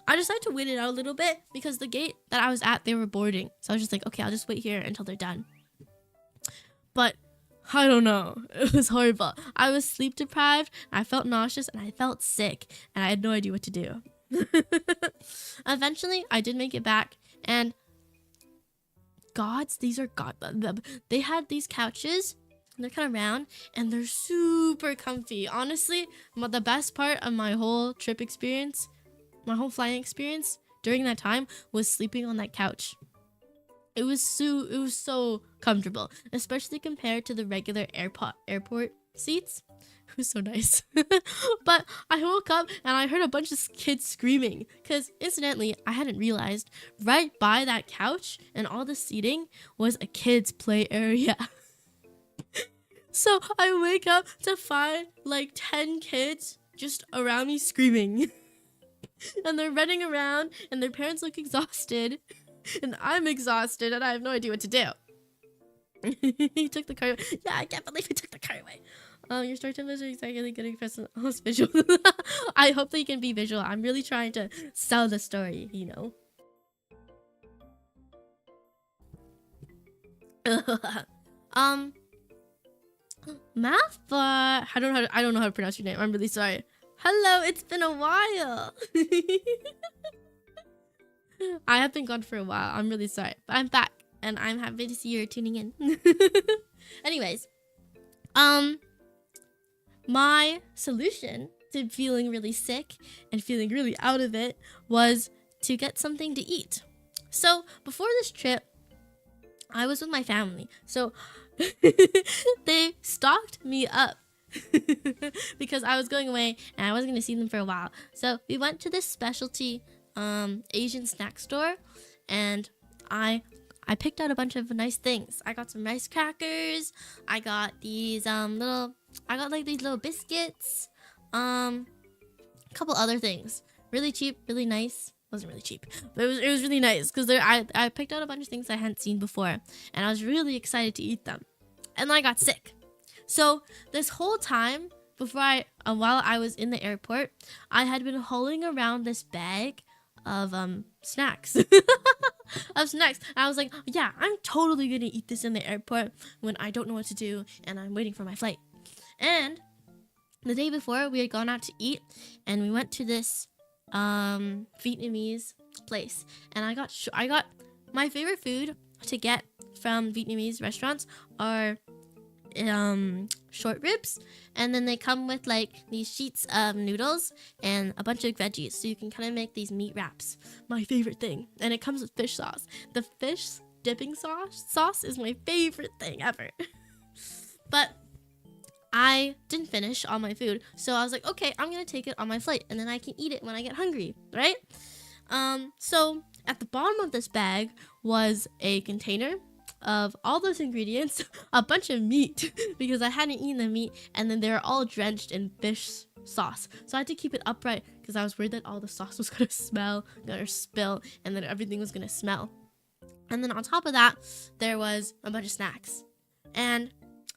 I decided to wait it out a little bit because the gate that I was at, they were boarding. So I was just like, okay, I'll just wait here until they're done. But I don't know. It was horrible. I was sleep deprived, I felt nauseous, and I felt sick, and I had no idea what to do. Eventually, I did make it back, and gods. These are god. They had these couches. They're kind of round and they're super comfy. Honestly, the best part of my whole trip experience, my whole flying experience during that time was sleeping on that couch. It was so comfortable, especially compared to the regular airport seats. It was so nice. But I woke up and I heard a bunch of kids screaming because incidentally, I hadn't realized right by that couch and all the seating was a kids play area. So I wake up to find like 10 kids just around me screaming. And they're running around and their parents look exhausted. And I'm exhausted and I have no idea what to do. He took the car away. Yeah, I can't believe he took the car away. Your story time is exactly getting press host visual. I hope that you can be visual. I'm really trying to sell the story, you know. Mathbot. I don't know how to pronounce your name. I'm really sorry. Hello, it's been a while. I have been gone for a while. I'm really sorry, but I'm back and I'm happy to see you're tuning in. Anyways, my solution to feeling really sick and feeling really out of it was to get something to eat. So before this trip, I was with my family. So they stocked me up because I was going away and I wasn't going to see them for a while. So we went to this specialty Asian snack store and I picked out a bunch of nice things. I got some rice crackers. I got these these little biscuits. A couple other things. Really cheap, really nice. Wasn't really cheap, but it was really nice because I picked out a bunch of things I hadn't seen before and I was really excited to eat them. And then I got sick. So this whole time while I was in the airport, I had been hauling around this bag of snacks. Of snacks. And I was like, yeah, I'm totally gonna eat this in the airport when I don't know what to do and I'm waiting for my flight. And the day before, we had gone out to eat and we went to this Vietnamese place, and I got my favorite food to get from Vietnamese restaurants are short ribs, and then they come with like these sheets of noodles and a bunch of veggies, so you can kind of make these meat wraps. My favorite thing, and it comes with fish sauce. The fish dipping sauce is my favorite thing ever. But I didn't finish all my food, so I was like, okay, I'm gonna take it on my flight and then I can eat it when I get hungry, right? So at the bottom of this bag was a container of all those ingredients, a bunch of meat because I hadn't eaten the meat, and then they were all drenched in fish sauce. So I had to keep it upright because I was worried that all the sauce was gonna spill, and then everything was gonna smell. And then on top of that, there was a bunch of snacks. And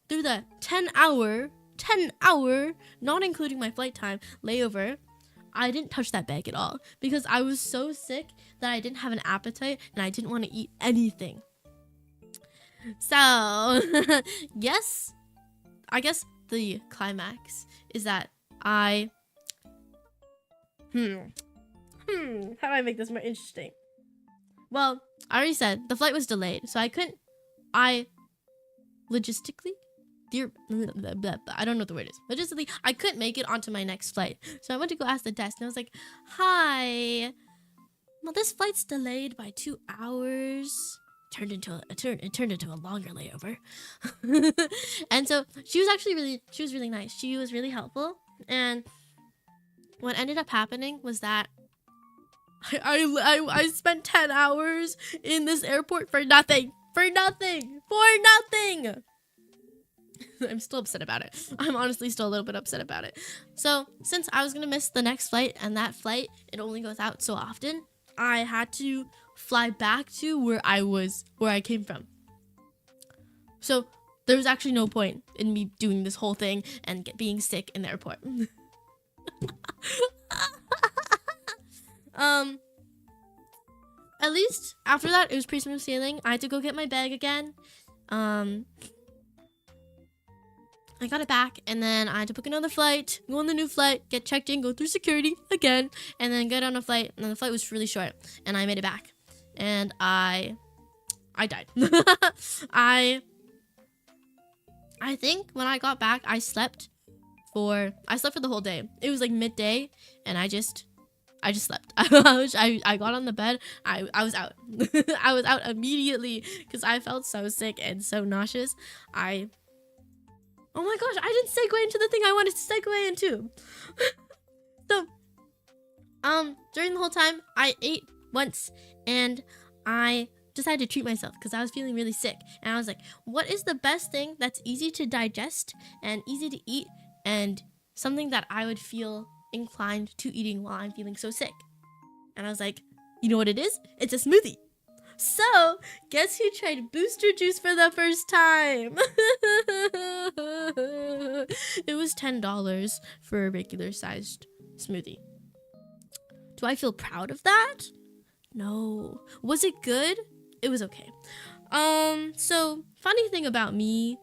through the 10 hour, not including my flight time, layover, I didn't touch that bag at all because I was so sick that I didn't have an appetite and I didn't want to eat anything. So, yes, I guess the climax is that how do I make this more interesting? Well, I already said the flight was delayed, so I logistically, I don't know what the word is. Logistically, I couldn't make it onto my next flight. So I went to go ask the desk and I was like, hi, well, this flight's delayed by 2 hours. It turned into a longer layover. And so she was really nice. She was really helpful. And what ended up happening was that I spent 10 hours in this airport for nothing. I'm still upset about it. I'm honestly still a little bit upset about it. So since I was gonna miss the next flight, and that flight, it only goes out so often, I had to fly back to where I came from. So there was actually no point in me doing this whole thing and being sick in the airport. At least after that, it was pretty smooth sailing. I had to go get my bag again. I got it back, and then I had to book another flight, go on the new flight, get checked in, go through security again, and then get on a flight. And the flight was really short, and I made it back. And I I died. I think when I got back, I slept for the whole day. It was like midday, and I just slept. I got on the bed. I was out. I was out immediately because I felt so sick and so nauseous. Oh my gosh, I didn't segue into the thing I wanted to segue into. So, during the whole time, I ate once, and I decided to treat myself because I was feeling really sick. And I was like, what is the best thing that's easy to digest and easy to eat and something that I would feel inclined to eating while I'm feeling so sick? And I was like, you know what it is? It's a smoothie. So, guess who tried booster juice for the first time? It was $10 for a regular sized smoothie. Do I feel proud of that? No. Was it good? It was okay. So, funny thing about me,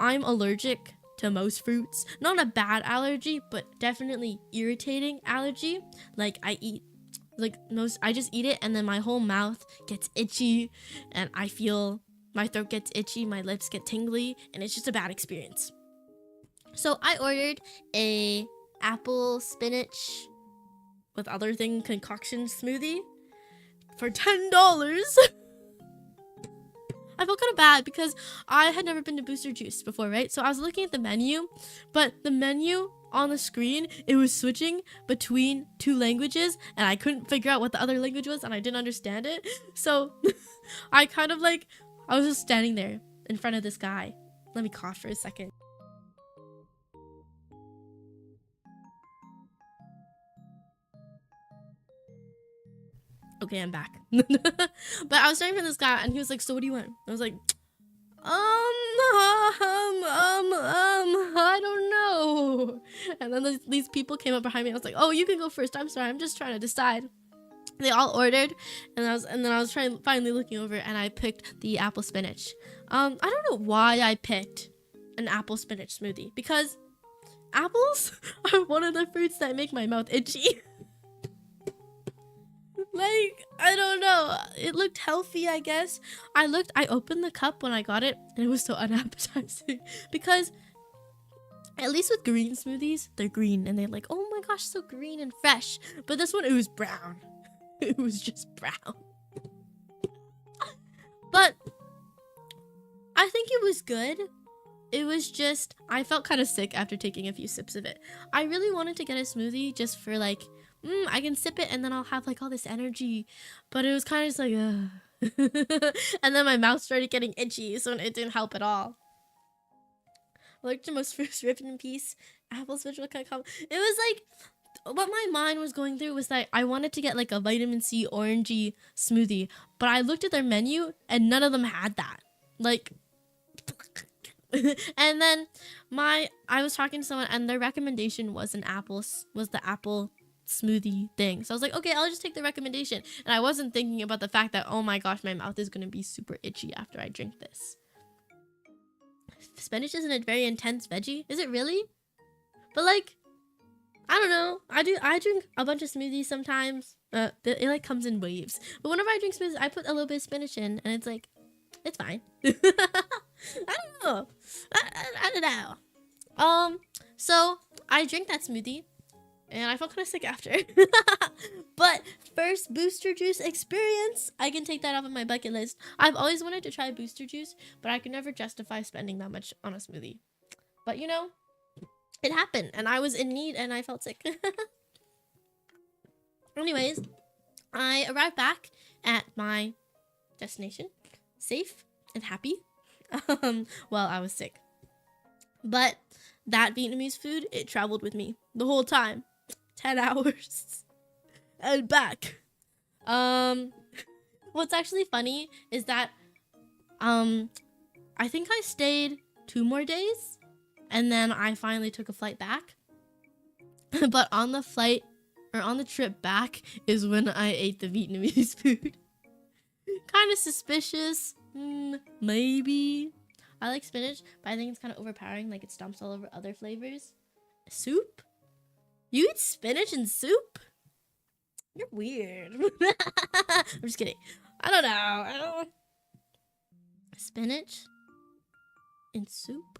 I'm allergic to most fruits. Not a bad allergy, but definitely irritating allergy. Like, I just eat it and then my whole mouth gets itchy and I feel my throat gets itchy, my lips get tingly, and it's just a bad experience. So I ordered a apple spinach with other thing concoction smoothie for $10. I felt kind of bad because I had never been to Booster Juice before, right? So I was looking at the menu, but the menu on the screen, it was switching between two languages, and I couldn't figure out what the other language was, and I didn't understand it. So I was just standing there in front of this guy. Let me cough for a second. Okay, I'm back. But I was standing for this guy, and he was like, so what do you want? I was like, I don't know. And then these people came up behind me. I was like, oh, you can go first. I'm sorry. I'm just trying to decide. They all ordered, and then I was finally looking over, and I picked the apple spinach. I don't know why I picked an apple spinach smoothie, because apples are one of the fruits that make my mouth itchy. Like, I don't know. It looked healthy, I guess. I opened the cup when I got it, and it was so unappetizing. Because, at least with green smoothies, they're green, and they're like, oh my gosh, so green and fresh. But this one, it was brown. It was just brown. But, I think it was good. It was just, I felt kind of sick after taking a few sips of it. I really wanted to get a smoothie just for like, I can sip it and then I'll have like all this energy. But it was kind of just like, and then my mouth started getting itchy, so it didn't help at all. Like the most fruits ripped in peace. Apple switch, what kind of comment? It was like, what my mind was going through was that I wanted to get like a vitamin C orangey smoothie. But I looked at their menu and none of them had that. Like, and then I was talking to someone and their recommendation was the apple smoothie thing. So I was like, okay, I'll just take the recommendation. And I wasn't thinking about the fact that, oh my gosh, my mouth is going to be super itchy after I drink this. Spinach isn't a very intense veggie. Is it really? But like, I don't know. I drink a bunch of smoothies sometimes. It like comes in waves. But whenever I drink smoothies, I put a little bit of spinach in and it's like, it's fine. I don't know. I don't know. So I drank that smoothie and I felt kind of sick after. But first booster juice experience, I can take that off of my bucket list. I've always wanted to try booster juice, but I could never justify spending that much on a smoothie. But you know, it happened and I was in need and I felt sick. Anyways, I arrived back at my destination, safe and happy. Well, I was sick. But that Vietnamese food, it traveled with me the whole time. 10 hours. And back. What's actually funny is that I think I stayed 2 more days and then I finally took a flight back. But on the trip back is when I ate the Vietnamese food. Kind of suspicious. Maybe. I like spinach, but I think it's kind of overpowering, like it stomps all over other flavors. Soup? You eat spinach and soup? You're weird. I'm just kidding. I don't know. Spinach in soup?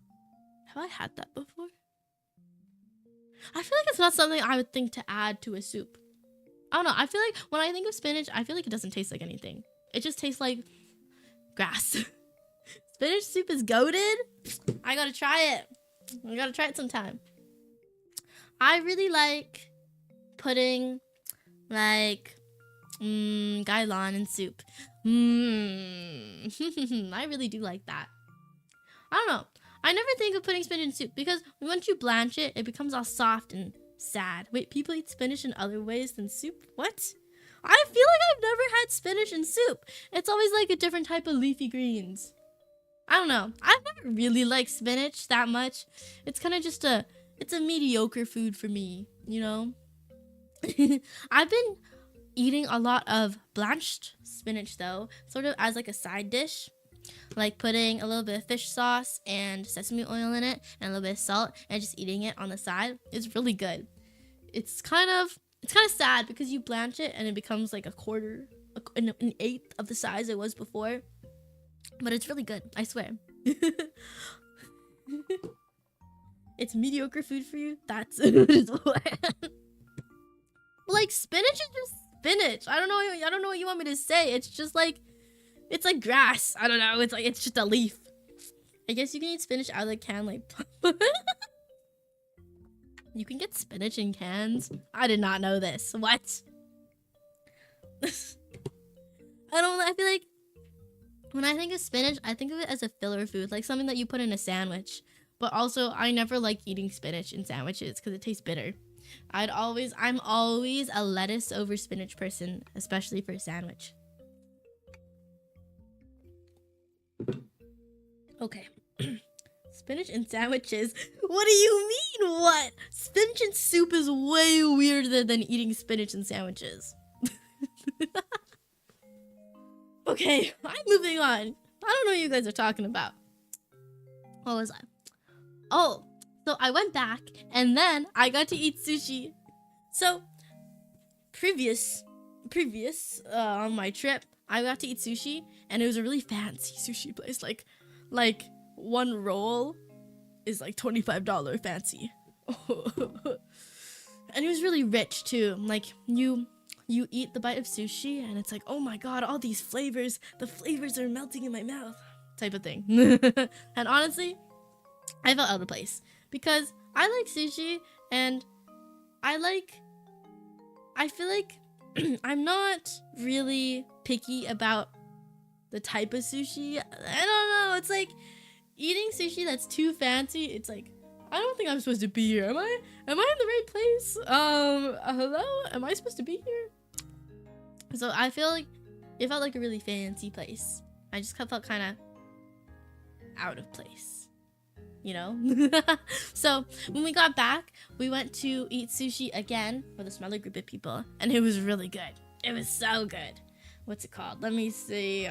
Have I had that before? I feel like it's not something I would think to add to a soup. I don't know. I feel like when I think of spinach, I feel like it doesn't taste like anything. It just tastes like grass. Spinach soup is goated. I gotta try it. I gotta try it sometime. I really like putting like gailan in soup. I really do like that. I don't know. I never think of putting spinach in soup because once you blanch it, it becomes all soft and sad. Wait, people eat spinach in other ways than soup? What? I feel like I've never had spinach in soup. It's always like a different type of leafy greens. I don't know. I've never really liked spinach that much. It's kind of just it's a mediocre food for me, you know? I've been eating a lot of blanched spinach though, sort of as like a side dish. Like putting a little bit of fish sauce and sesame oil in it and a little bit of salt and just eating it on the side. It's really good. It's kind of sad because you blanch it and it becomes like an eighth of the size it was before. But it's really good, I swear. It's mediocre food for you? That's like spinach is just spinach. I don't know what you want me to say. It's just like it's like grass. I don't know. It's just a leaf. I guess you can eat spinach out of the can like You can get spinach in cans? I did not know this. What? I feel like when I think of spinach, I think of it as a filler food, like something that you put in a sandwich. But also, I never like eating spinach in sandwiches because it tastes bitter. I'm always a lettuce over spinach person, especially for a sandwich. Okay. Spinach in sandwiches? What do you mean, what? Spinach in soup is way weirder than eating spinach in sandwiches. Okay, I'm moving on. I don't know what you guys are talking about. What was I? Oh, so I went back and then I got to eat sushi. So, previous on my trip, I got to eat sushi and it was a really fancy sushi place. Like one roll is like $25 fancy. And it was really rich too. Like you eat the bite of sushi and it's like, oh my god, all these flavors, the flavors are melting in my mouth type of thing. And honestly, I felt out of place because I like sushi and I feel like I'm not really picky about the type of sushi. I don't know, it's like eating sushi that's too fancy. It's like, I don't think I'm supposed to be here. Am I in the right place? Hello? Am I supposed to be here? So I feel like it felt like a really fancy place. I just felt kind of out of place, you know? So when we got back, we went to eat sushi again with a smaller group of people, and it was really good. It was so good. What's it called? Let me see.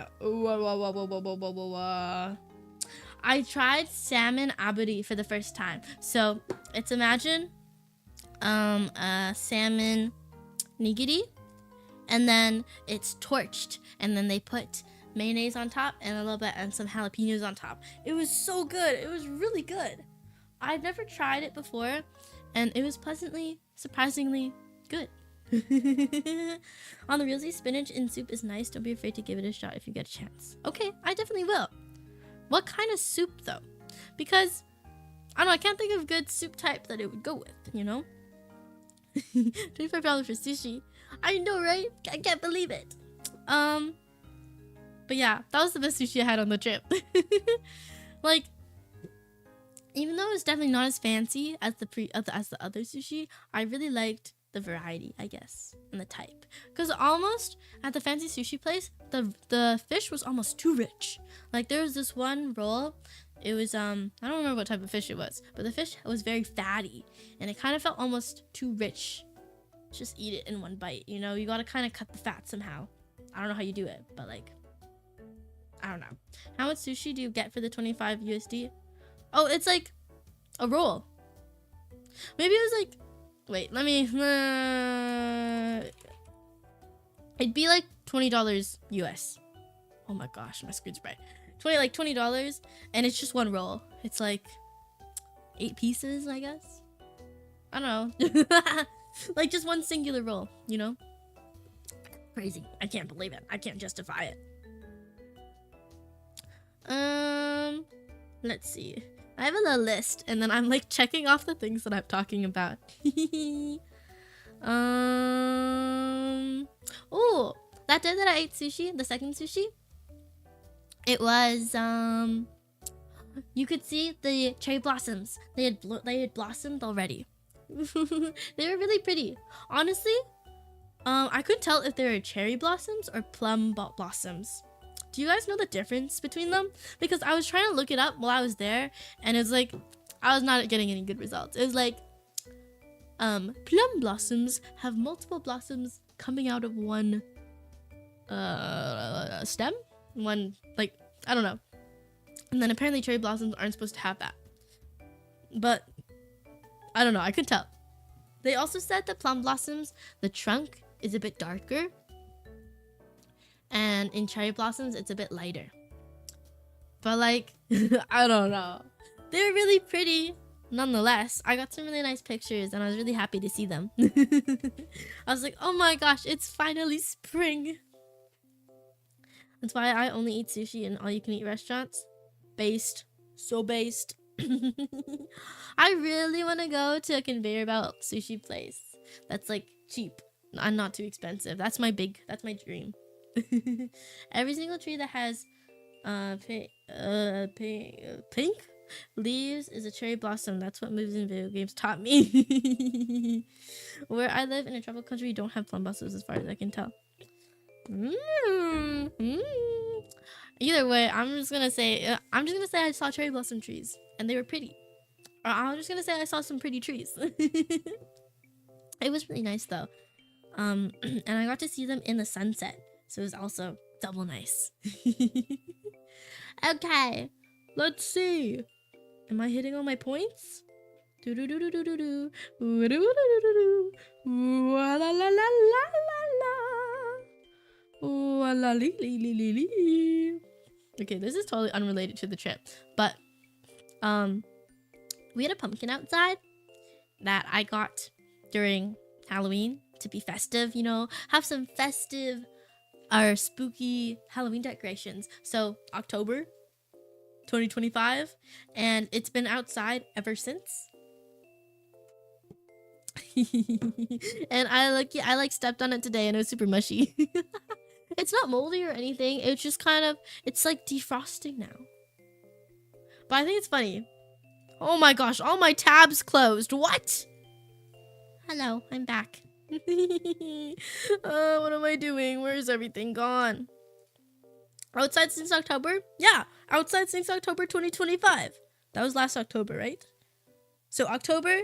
I tried salmon aburi for the first time. So it's imagine a salmon nigiri, and then it's torched, and then they put mayonnaise on top and a little bit and some jalapenos on top. It was so good. It was really good. I've never tried it before, and it was surprisingly good. On the realsy, spinach in soup is nice. Don't be afraid to give it a shot if you get a chance. Okay, I definitely will. What kind of soup though? Because I don't know, I can't think of a good soup type that it would go with, you know? $25 for sushi. I know, right? I can't believe it. But yeah, that was the best sushi I had on the trip. Like, even though it's definitely not as fancy as the other sushi, I really liked the variety, I guess, and the type. Because almost at the fancy sushi place, the fish was almost too rich. Like there was this one roll, it was I don't remember what type of fish it was, but the fish was very fatty, and it kind of felt almost too rich. Just eat it in one bite, you know? You gotta kind of cut the fat somehow. I don't know how you do it, but like, I don't know. How much sushi do you get for the 25 USD? Oh, it's like a roll. Maybe it was like, wait, let me, it'd be like $20 US. Oh my gosh, my screen's bright. $20, and it's just one roll. It's like 8 pieces, I guess. I don't know. Like just one singular roll, you know? Crazy. I can't believe it. I can't justify it. Let's see. I have a little list, and then I'm like checking off the things that I'm talking about. Oh, that day that I ate sushi, the second sushi, it was you could see the cherry blossoms. They had blossomed already. They were really pretty. Honestly, I couldn't tell if they were cherry blossoms or plum blossoms. Do you guys know the difference between them? Because I was trying to look it up while I was there, and it was like I was not getting any good results. It was like plum blossoms have multiple blossoms coming out of one stem, one, like, I don't know. And then apparently cherry blossoms aren't supposed to have that, but I don't know, I couldn't tell. They also said that plum blossoms, the trunk is a bit darker, and in cherry blossoms it's a bit lighter. But like I don't know, they were really pretty nonetheless. I got some really nice pictures, and I was really happy to see them. I was like, oh my gosh, it's finally spring. That's why I only eat sushi in all-you-can-eat restaurants. Based. So based. I really want to go to a conveyor belt sushi place that's like cheap and not too expensive. That's my dream. Every single tree that has pink leaves is a cherry blossom. That's what moves in video games taught me. Where I live in a tropical country, we don't have plum blossoms as far as I can tell. Either way, I'm just gonna say I saw cherry blossom trees and they were pretty. Or I'm just gonna say I saw some pretty trees. It was really nice though. And I got to see them in the sunset, so it was also double nice. Okay, let's see. Am I hitting all my points? Do do do do do do do do do do do la la la la la la la li li li li li. Okay, this is totally unrelated to the trip, but we had a pumpkin outside that I got during Halloween to be festive, you know, have some festive or spooky Halloween decorations. So October 2025, and it's been outside ever since. And I stepped on it today, and it was super mushy. It's not moldy or anything. It's just kind of, it's like defrosting now. But I think it's funny. Oh my gosh, all my tabs closed. What? Hello, I'm back. What am I doing? Where's everything gone? Outside since October? Yeah, outside since October 2025. That was last October, right? So October,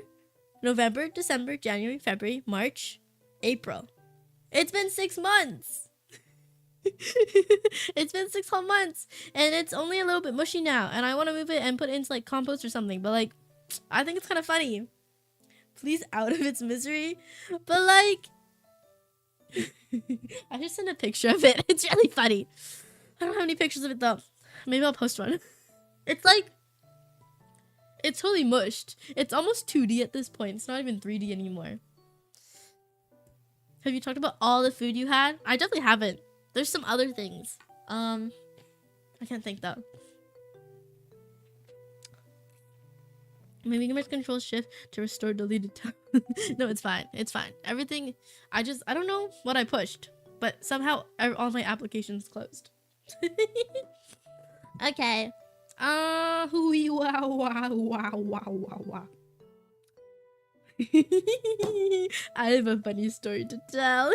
November, December, January, February, March, April. It's been 6 months. It's been 6 whole months, and it's only a little bit mushy now, and I want to move it and put it into like compost or something, but like I think it's kind of funny. Please out of its misery. But like I just sent a picture of it. It's really funny. I don't have any pictures of it though. Maybe I'll post one. It's like, it's totally mushed. It's almost 2D at this point. It's not even 3D anymore. Have you talked about all the food you had? I definitely haven't. There's some other things. I can't think though. Maybe you can press Control Shift to restore deleted tab. No, it's fine. It's fine. Everything. I don't know what I pushed, but somehow all my applications closed. Okay. Wow, wow, wow, wow, wow, wow. I have a funny story to tell.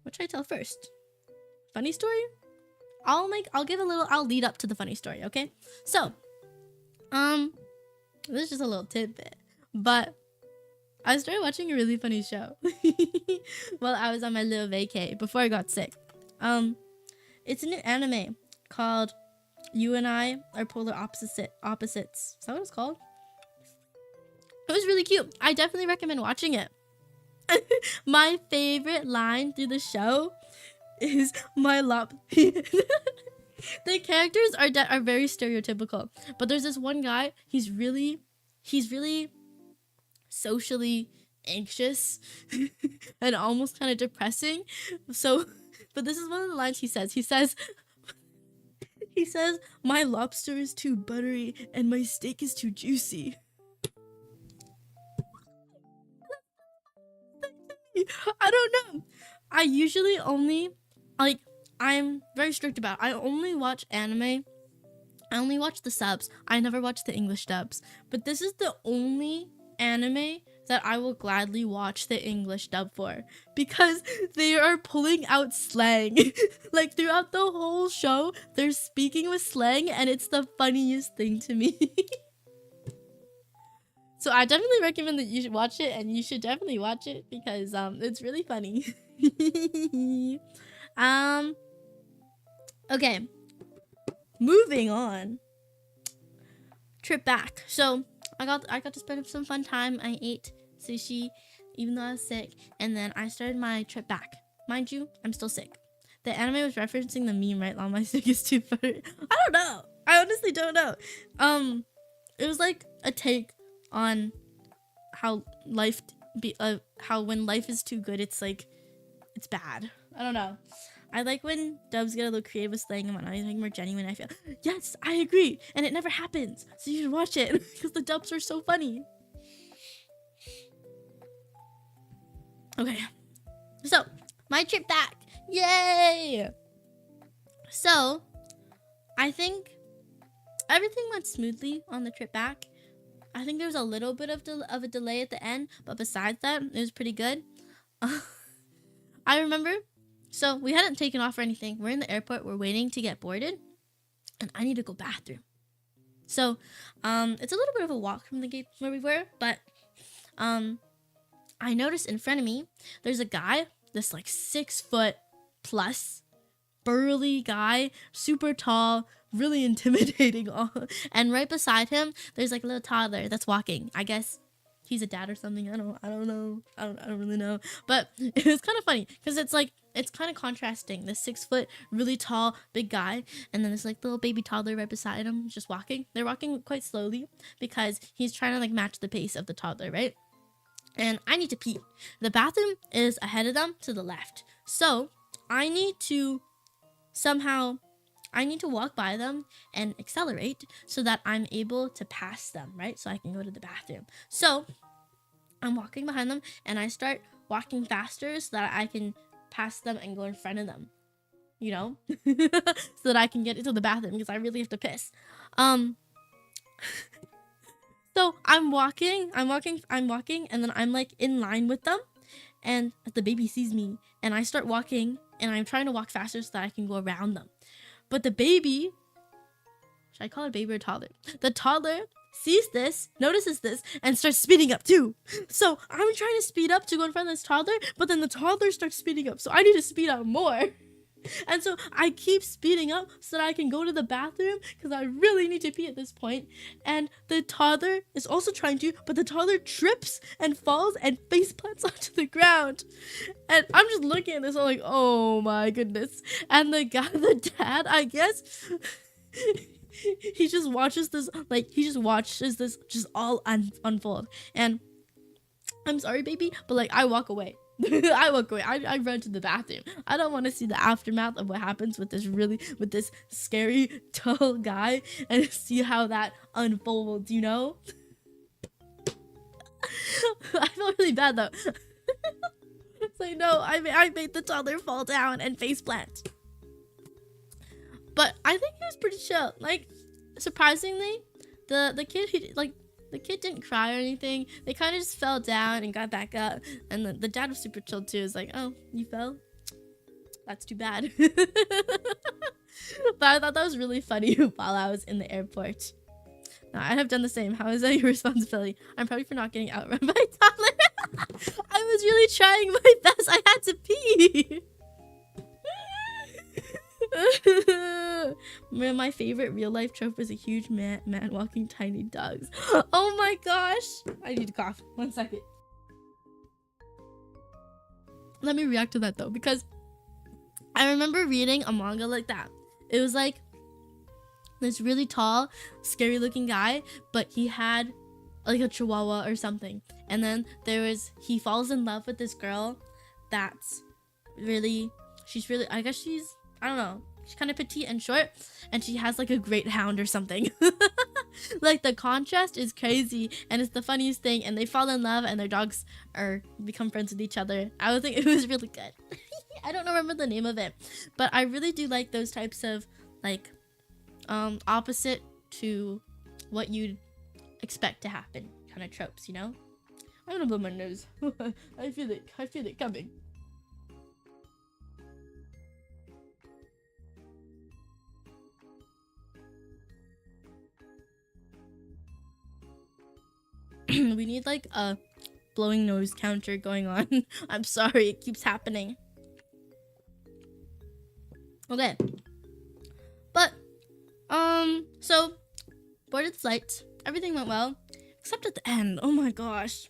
What should I tell first? Funny story? I'll lead up to the funny story, okay? So, this is just a little tidbit, but I started watching a really funny show while I was on my little vacay before I got sick. It's a new anime called You and I Are Polar Opposites. Is that what it's called? It was really cute. I definitely recommend watching it. My favorite line through the show is my lop. The characters are very stereotypical, but there's this one guy. He's really socially anxious and almost kind of depressing. So, but this is one of the lines he says. He says, "My lobster is too buttery and my steak is too juicy." I don't know. I usually only, like, I'm very strict about it. I only watch anime. I only watch the subs. I never watch the English dubs. But this is the only anime that I will gladly watch the English dub for, because they are pulling out slang. Like, throughout the whole show, they're speaking with slang, and it's the funniest thing to me. So I definitely recommend that you should watch it, and you should definitely watch it because it's really funny. Okay, moving on. Trip back. So I got to spend some fun time. I ate sushi even though I was sick, and then I started my trip back. Mind you, I'm still sick. The anime was referencing the meme, right? "Long my sick is too buttery." I don't know. I honestly don't know. It was like a take on how how when life is too good, it's like, it's bad. I don't know. I like when dubs get a little creative with slang and whatnot. It's like more genuine. I feel, yes, I agree, and it never happens, so you should watch it because the dubs are so funny. Okay, so my trip back, yay! So I think everything went smoothly on the trip back. I think there was a little bit of a delay at the end, but besides that, it was pretty good. I remember, so we hadn't taken off or anything. We're in the airport. We're waiting to get boarded, and I need to go bathroom. So, it's a little bit of a walk from the gate where we were, but I noticed in front of me, there's a guy, this like 6 foot plus, burly guy, super tall, really intimidating. And right beside him, there's like a little toddler that's walking. I guess he's a dad or something. I don't know. I don't really know. But it was kind of funny because it's kind of contrasting. This 6 foot, really tall, big guy, and then this like little baby toddler right beside him, just walking. They're walking quite slowly because he's trying to like match the pace of the toddler, right? And I need to pee. The bathroom is ahead of them to the left. So I need to walk by them and accelerate so that I'm able to pass them, right? So I can go to the bathroom. So I'm walking behind them and I start walking faster so that I can pass them and go in front of them, you know? So that I can get into the bathroom because I really have to piss. So I'm walking, and then I'm like in line with them, and the baby sees me, and I start walking, and I'm trying to walk faster so that I can go around them. But the baby, should I call it a baby or toddler? The toddler sees this, notices this, and starts speeding up too. So I'm trying to speed up to go in front of this toddler, but then the toddler starts speeding up, so I need to speed up more. And so I keep speeding up so that I can go to the bathroom because I really need to pee at this point. And the toddler is also trying to, but the toddler trips and falls and face plants onto the ground. And I'm just looking at this, I'm like, oh my goodness. And the dad, I guess, he just watches this just all unfold. And I'm sorry, baby, but like I walk away. I walk away. I run to the bathroom. I don't want to see the aftermath of what happens with this scary tall guy and see how that unfolds, you know? I feel really bad though. It's like, no, I made the toddler fall down and face plant. But I think he was pretty chill. Like, surprisingly, the kid didn't cry or anything. They kind of just fell down and got back up. And the dad was super chill too. It's like, oh, you fell? That's too bad. But I thought that was really funny while I was in the airport. Now, I have done the same. How is that your responsibility? I'm probably for not getting outrun by a toddler. I was really trying my best. I had to pee. My favorite real life trope is a huge man walking tiny dogs. Oh my gosh, I need to cough. 1 second. let me react to that though, because I remember reading a manga like that. It was like this really tall, scary looking guy, but he had like a chihuahua or something. And then he falls in love with this girl that's really, I guess I don't know, she's kind of petite and short, and she has like a great hound or something. Like the contrast is crazy, and it's the funniest thing, and they fall in love and their dogs become friends with each other. I would think it was really good. I don't remember the name of it, but I really do like those types of like opposite to what you'd expect to happen kind of tropes, you know? I'm gonna blow my nose. I feel it coming. We need like a blowing nose counter going on. I'm sorry, it keeps happening. Okay. But so boarded flight, everything went well except at the end. Oh my gosh,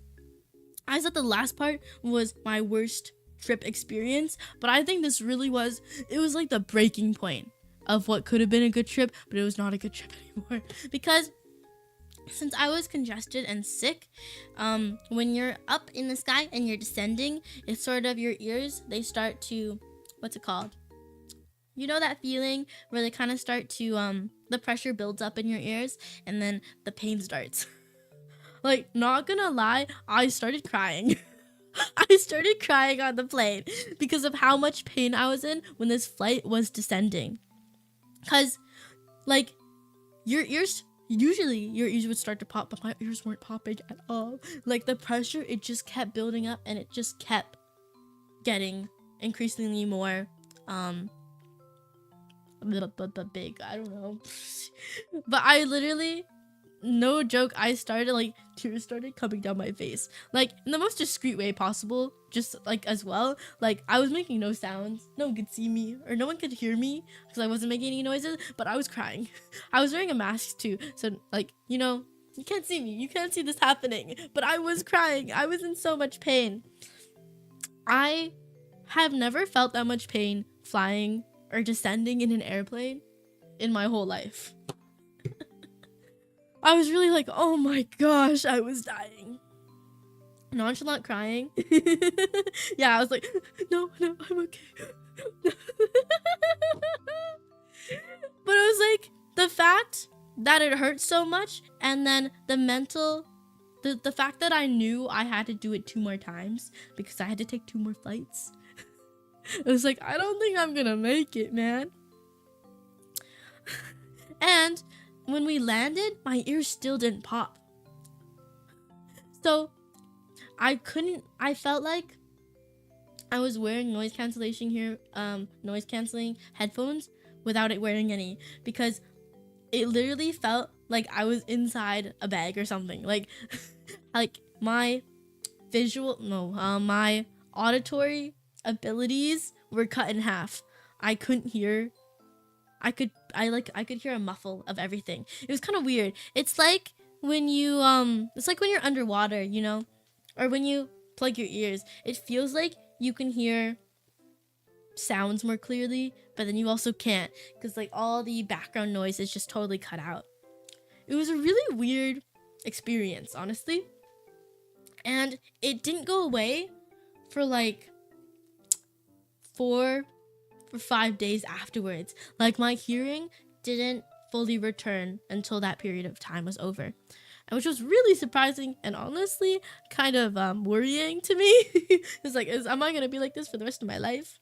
I said the last part was my worst trip experience, but I think this really was like the breaking point of what could have been a good trip, but it was not a good trip anymore. Because since I was congested and sick, when you're up in the sky and you're descending, it's sort of your ears, they start to, what's it called? You know that feeling where they kind of start to, the pressure builds up in your ears and then the pain starts. Like, not gonna lie, I started crying. I started crying on the plane because of how much pain I was in when this flight was descending. Because, like, your ears would start to pop, but my ears weren't popping at all. Like, the pressure, it just kept building up, and it just kept getting increasingly more, big. I don't know. But I literally, no joke, tears started coming down my face. Like, in the most discreet way possible, just, like, as well. Like, I was making no sounds. No one could see me, or no one could hear me, because I wasn't making any noises, but I was crying. I was wearing a mask, too, so, like, you know, you can't see me. You can't see this happening, but I was crying. I was in so much pain. I have never felt that much pain flying or descending in an airplane in my whole life. I was really like, oh my gosh, I was dying. Nonchalant crying. Yeah, I was like, no, I'm okay. But it was like the fact that it hurt so much, and then the fact that I knew I had to do it 2 more times because I had to take 2 more flights. It was like, I don't think I'm gonna make it, man. And when we landed, my ears still didn't pop. So I felt like I was wearing noise canceling headphones without it wearing any, because it literally felt like I was inside a bag or something. Like like my my auditory abilities were cut in half. I couldn't hear. I could hear a muffle of everything. It was kind of weird. It's like when you you're underwater, you know, or when you plug your ears. It feels like you can hear sounds more clearly, but then you also can't, because like all the background noise is just totally cut out. It was a really weird experience, honestly, and it didn't go away for like 4 or 5 days afterwards. Like, my hearing didn't fully return until that period of time was over, and which was really surprising and honestly kind of worrying to me. It's like, am I gonna be like this for the rest of my life?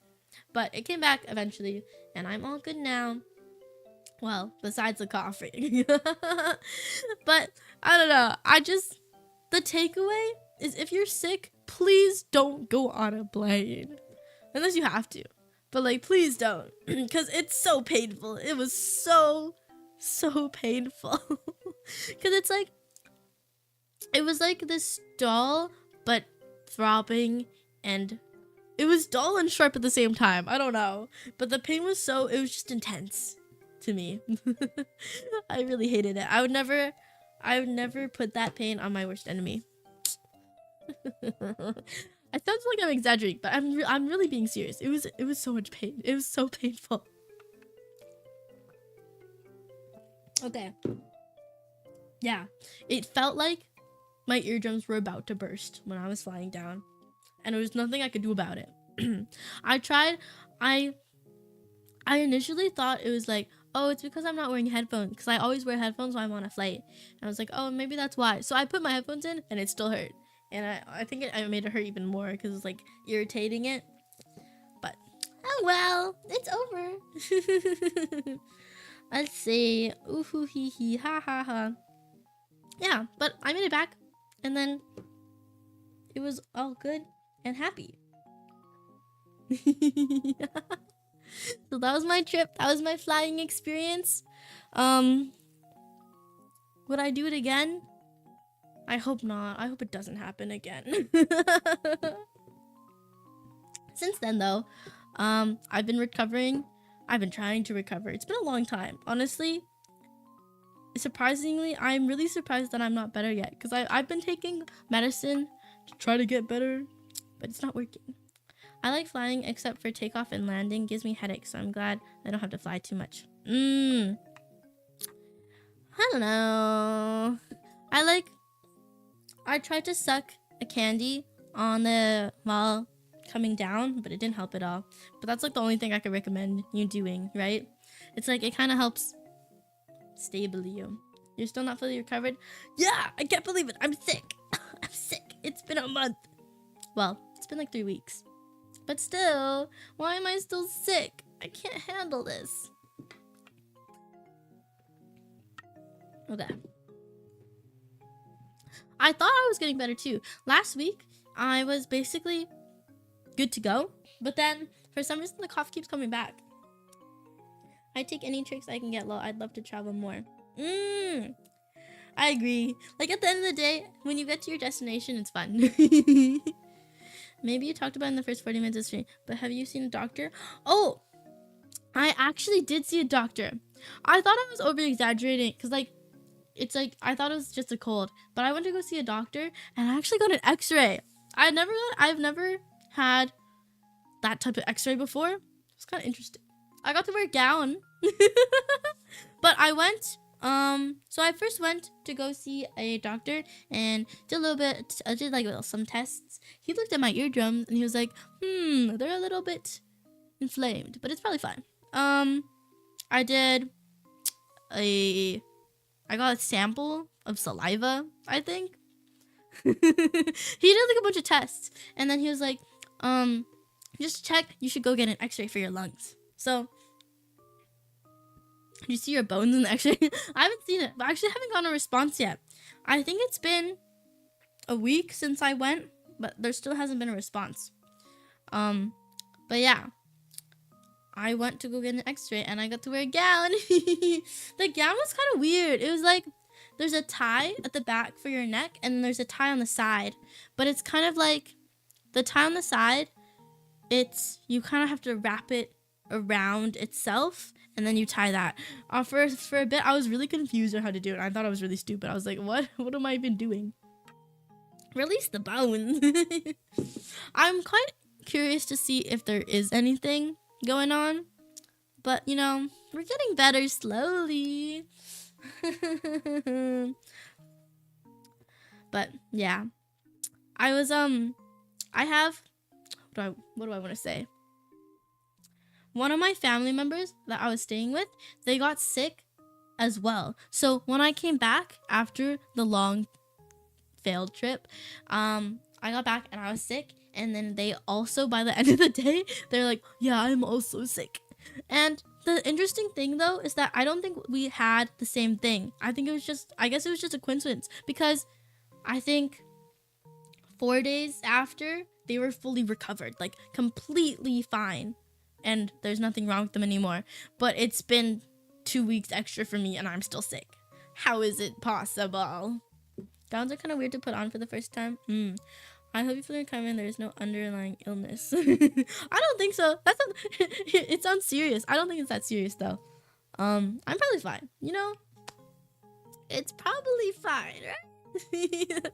But it came back eventually, and I'm all good now. Well, besides the coughing. But I don't know, the takeaway is, if you're sick, please don't go on a plane unless you have to. But like, please don't, because it's so painful. It was so painful. Because it was like this dull but throbbing, and it was dull and sharp at the same time. I don't know, but the pain was it was just intense to me. I really hated it. I would never put that pain on my worst enemy. It sounds like I'm exaggerating, but I'm really being serious. It was so much pain. It was so painful. Okay. Yeah, it felt like my eardrums were about to burst when I was flying down, and there was nothing I could do about it. I tried. I initially thought it was like, oh, it's because I'm not wearing headphones, because I always wear headphones when I'm on a flight. And I was like, oh, maybe that's why. So I put my headphones in, and it still hurt. And I think I made it hurt even more because it was like irritating it. But oh well, it's over. Let's see. Ooh hoo hee hee ha ha ha. Yeah, but I made it back, and then it was all good and happy. So that was my trip. That was my flying experience. Would I do it again? I hope not. I hope it doesn't happen again. Since then, though, I've been recovering. I've been trying to recover. It's been a long time. Honestly, surprisingly, I'm really surprised that I'm not better yet. Because I've been taking medicine to try to get better, but it's not working. I like flying, except for takeoff and landing. Gives me headaches, so I'm glad I don't have to fly too much. I don't know. I tried to suck a candy on the while coming down, but it didn't help at all. But that's like the only thing I could recommend you doing, right? It's like it kind of helps stable you. You're still not fully recovered? Yeah, I can't believe it. I'm sick. I'm sick. It's been a month. Well, it's been like 3 weeks. But still, why am I still sick? I can't handle this. Okay. I thought I was getting better too. Last week, I was basically good to go. But then, for some reason, the cough keeps coming back. I take any tricks I can get low. I'd love to travel more. I agree. Like, at the end of the day, when you get to your destination, it's fun. Maybe you talked about it in the first 40 minutes of stream, but have you seen a doctor? Oh, I actually did see a doctor. I thought I was over-exaggerating, because, like, it's like, I thought it was just a cold, but I went to go see a doctor, and I actually got an x-ray. I've never had that type of x-ray before. It's kind of interesting. I got to wear a gown. But I went, so I first went to go see a doctor and did a little bit, I did like some tests. He looked at my eardrums and he was like, they're a little bit inflamed, but it's probably fine. I got a sample of saliva, I think. He did like a bunch of tests, and then he was like, just to check, you should go get an x-ray for your lungs. So, did you see your bones in the x-ray? I haven't seen it, but I actually haven't gotten a response yet. I think it's been a week since I went, but there still hasn't been a response. But yeah. I went to go get an x-ray, and I got to wear a gown. The gown was kind of weird. It was like, there's a tie at the back for your neck, and there's a tie on the side. But it's kind of like, the tie on the side, you kind of have to wrap it around itself, and then you tie that. For a bit, I was really confused on how to do it. I thought I was really stupid. I was like, what am I even doing? Release the bones. I'm quite curious to see if there is anything going on, but you know, we're getting better slowly. But yeah, I was what do I want to say? One of my family members that I was staying with, they got sick as well. So when I came back after the long failed trip, I got back and I was sick. And then they also, by the end of the day, they're like, yeah, I'm also sick. And the interesting thing, though, is that I don't think we had the same thing. I guess it was just a coincidence. Because I think 4 days after, they were fully recovered. Like, completely fine. And there's nothing wrong with them anymore. But it's been 2 weeks extra for me, and I'm still sick. How is it possible? Gowns are kind of weird to put on for the first time. I hope you feel recovered and there is no underlying illness. I don't think so. It sounds serious. I don't think it's that serious though. I'm probably fine. You know, it's probably fine, right?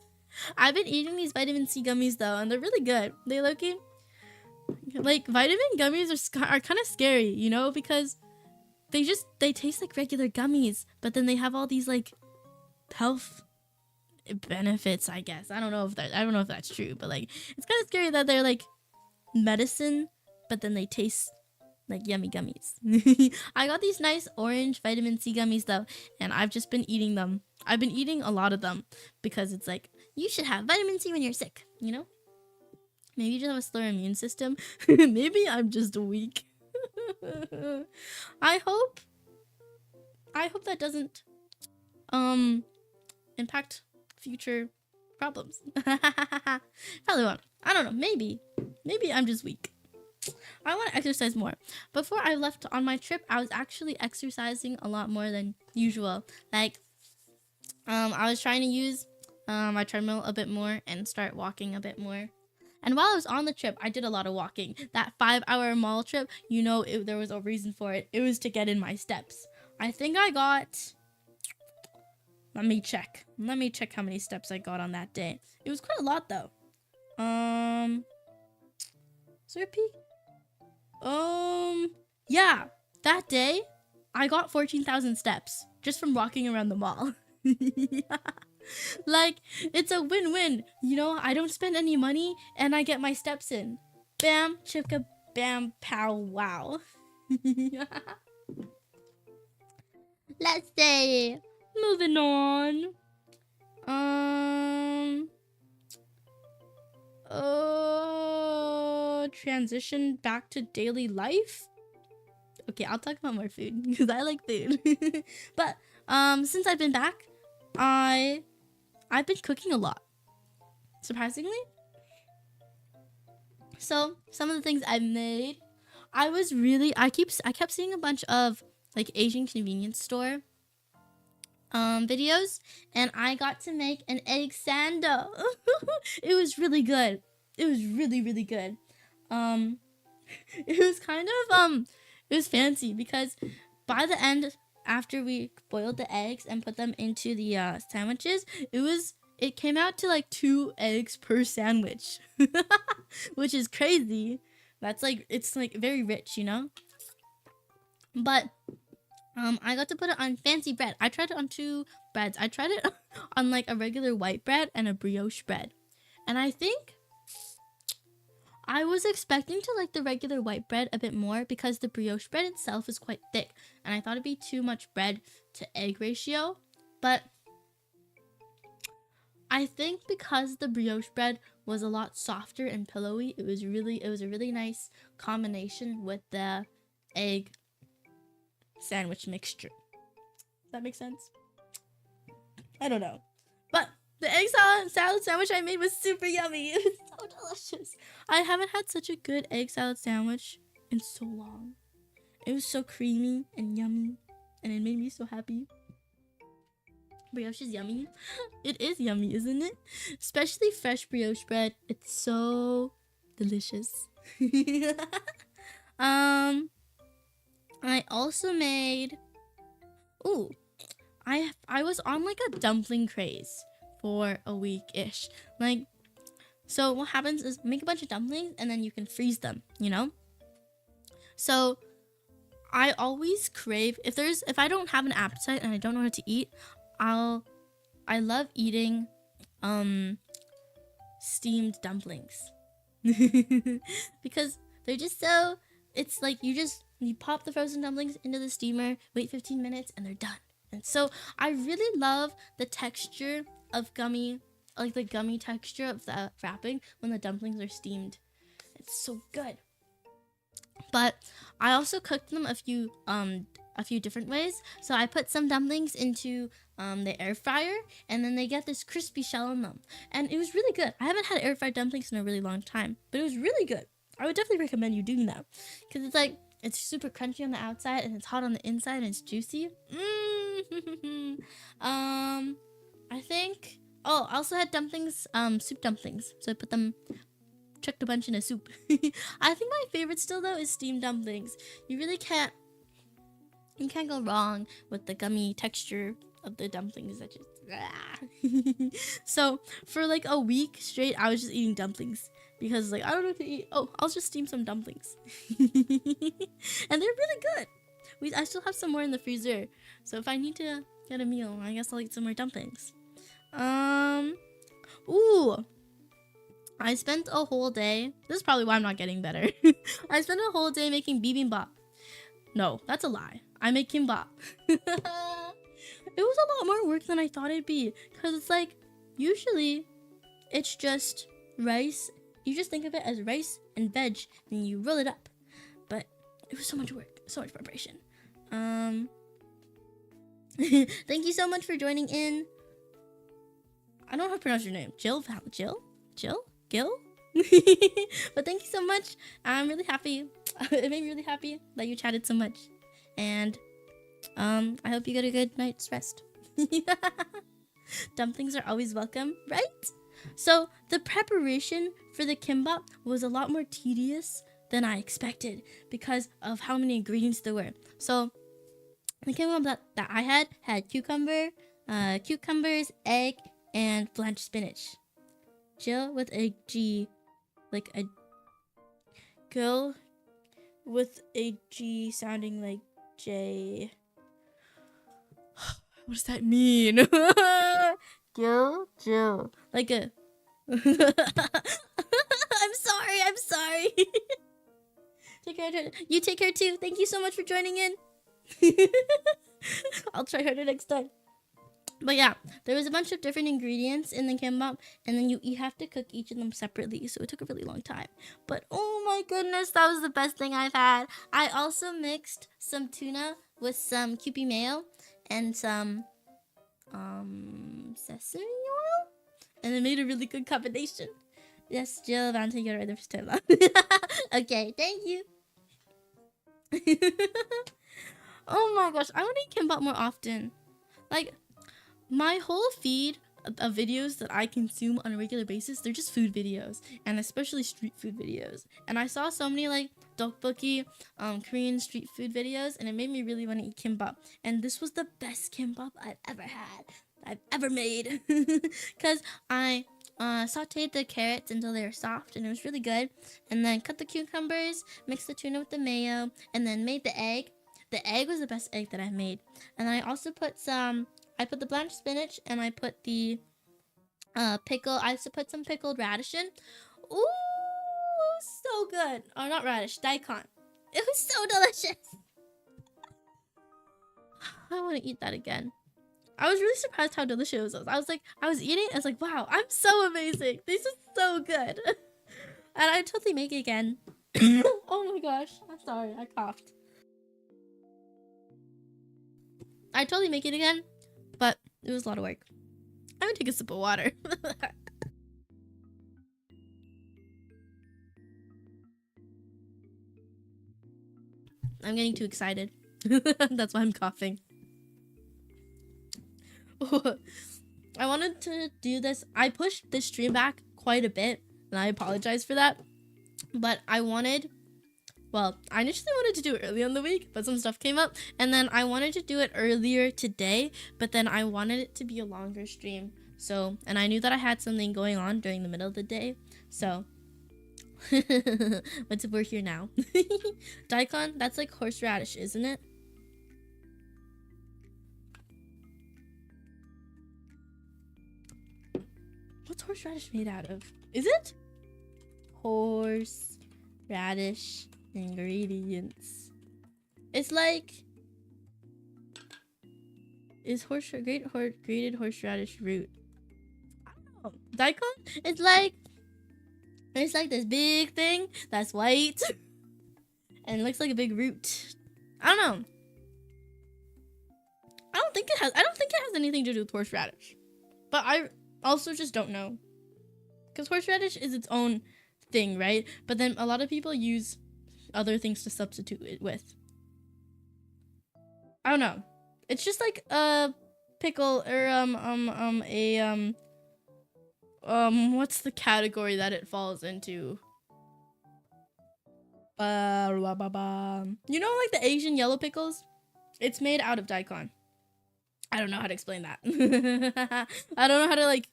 I've been eating these vitamin C gummies though, and they're really good. They look-y, like, vitamin gummies are kind of scary, you know, because they taste like regular gummies, but then they have all these like health benefits, I guess. I don't know if that's true, but like it's kind of scary that they're like medicine, but then they taste like yummy gummies. I got these nice orange vitamin C gummies though, and I've just been eating them. I've been eating a lot of them because it's like, you should have vitamin C when you're sick, you know? Maybe you just have a slower immune system. Maybe I'm just weak. I hope that doesn't impact future problems. Probably won't. I don't know. Maybe I'm just weak. I want to exercise more. Before I left on my trip, I was actually exercising a lot more than usual. Like, I was trying to use my treadmill a bit more and start walking a bit more. And while I was on the trip, I did a lot of walking. That 5-hour mall trip, you know, there was a reason for it. It was to get in my steps. I think I got... Let me check how many steps I got on that day. It was quite a lot, though. Is there a peak? Yeah. That day, I got 14,000 steps just from walking around the mall. Yeah. Like, it's a win-win. You know, I don't spend any money and I get my steps in. Bam, chipka, bam, pow, wow. Let's see. Moving on. Transition back to daily life. Okay, I'll talk about more food because I like food. But since I've been back, I've been cooking a lot, surprisingly. So some of the things I've made, I kept seeing a bunch of like Asian convenience store videos, and I got to make an egg sando. It was really good. It was really good. It was kind of it was fancy because by the end, after we boiled the eggs and put them into the sandwiches, it came out to like 2 eggs per sandwich. Which is crazy. That's like, it's like very rich, you know? But I got to put it on fancy bread. I tried it on 2 breads. I tried it on like a regular white bread and a brioche bread. And I think I was expecting to like the regular white bread a bit more because the brioche bread itself is quite thick. And I thought it'd be too much bread to egg ratio. But I think because the brioche bread was a lot softer and pillowy, it was a really nice combination with the egg sandwich mixture. Does that make sense? I don't know. But the egg salad sandwich I made was super yummy. It was so delicious. I haven't had such a good egg salad sandwich in so long. It was so creamy and yummy, and it made me so happy. Brioche is yummy. It is yummy, isn't it? Especially fresh brioche bread. It's so delicious. I also made... Ooh. I was on like a dumpling craze for a week-ish. Like, so what happens is make a bunch of dumplings and then you can freeze them, you know? So I always crave... If I don't have an appetite and I don't know what to eat, I love eating steamed dumplings. Because they're just so, it's like you pop the frozen dumplings into the steamer, wait 15 minutes, and they're done. And so I really love the texture of gummy, like the gummy texture of the wrapping when the dumplings are steamed. It's so good. But I also cooked them a few different ways. So I put some dumplings into the air fryer, and then they get this crispy shell in them, and it was really good. I haven't had air fried dumplings in a really long time, but it was really good. I would definitely recommend you doing that because it's like, it's super crunchy on the outside and it's hot on the inside and it's juicy. I think, I also had dumplings, soup dumplings, so I chucked a bunch in a soup. I think my favorite still though is steamed dumplings. You can't go wrong with the gummy texture of the dumplings. That just, So for like a week straight, I was just eating dumplings because like I don't know what to eat. Oh, I'll just steam some dumplings, and they're really good. I still have some more in the freezer, so if I need to get a meal, I guess I'll eat some more dumplings. Ooh, I spent a whole day. This is probably why I'm not getting better. I spent a whole day making bibimbap. No, that's a lie. I make kimbap. It was a lot more work than I thought it'd be, because it's like usually it's just rice. You just think of it as rice and veg and you roll it up, but it was so much work, so much preparation. Thank you so much for joining in. I don't know how to pronounce your name. Jill? Gil? But thank you so much. I'm really happy. It made me really happy that you chatted so much. And I hope you get a good night's rest. Dumplings are always welcome, right? So the preparation for the kimbap was a lot more tedious than I expected because of how many ingredients there were. So the kimbap that I had cucumbers, egg, and blanched spinach. Jill with a G, like a girl with a G sounding like J. What does that mean? Jill. Like a... I'm sorry. Take care. You take care too. Thank you so much for joining in. I'll try harder next time. But yeah, there was a bunch of different ingredients in the kimbap, and then you have to cook each of them separately, so it took a really long time. But oh my goodness, that was the best thing I've had. I also mixed some tuna with some Kewpie mayo and some sesame oil, and it made a really good combination. Yes, Jill, I'm taking it right for Stella. Okay, thank you. Oh my gosh, I want to eat kimbap more often. Like, my whole feed of videos that I consume on a regular basis, they're just food videos, and especially street food videos. And I saw so many like tteokbokki, Korean street food videos, and it made me really want to eat kimbap. And this was the best kimbap I've ever made, because I sauteed the carrots until they were soft, and it was really good. And then cut the cucumbers, mixed the tuna with the mayo, and then made the egg. The egg was the best egg that I made. And then I also put I put the blanched spinach, and I put the pickle. I also put some pickled radish in. Ooh, so good. Oh, not radish, daikon. It was so delicious. I want to eat that again. I was really surprised how delicious it was. I was eating. I was like, wow, I'm so amazing. This is so good. And I totally make it again. Oh my gosh, I'm sorry, I coughed. I totally make it again, but it was a lot of work. I'm gonna take a sip of water. I'm getting too excited. That's why I'm coughing. I wanted to do this. I pushed this stream back quite a bit, and I apologize for that. But I initially wanted to do it early on the week, but some stuff came up, and then I wanted to do it earlier today, but then I wanted it to be a longer stream. So, and I knew that I had something going on during the middle of the day, so but we're here now. Daikon, that's like horseradish, isn't it? What's horseradish made out of? Is it? Horseradish ingredients. It's like... Is grated horseradish root? I don't know. Daikon? It's like this big thing that's white and it looks like a big root. I don't know. I don't think it has anything to do with horseradish. But I also just don't know. Because horseradish is its own thing, right? But then a lot of people use other things to substitute it with. I don't know. It's just like a pickle or what's the category that it falls into? You know, like the Asian yellow pickles? It's made out of daikon. I don't know how to explain that. I don't know how to like.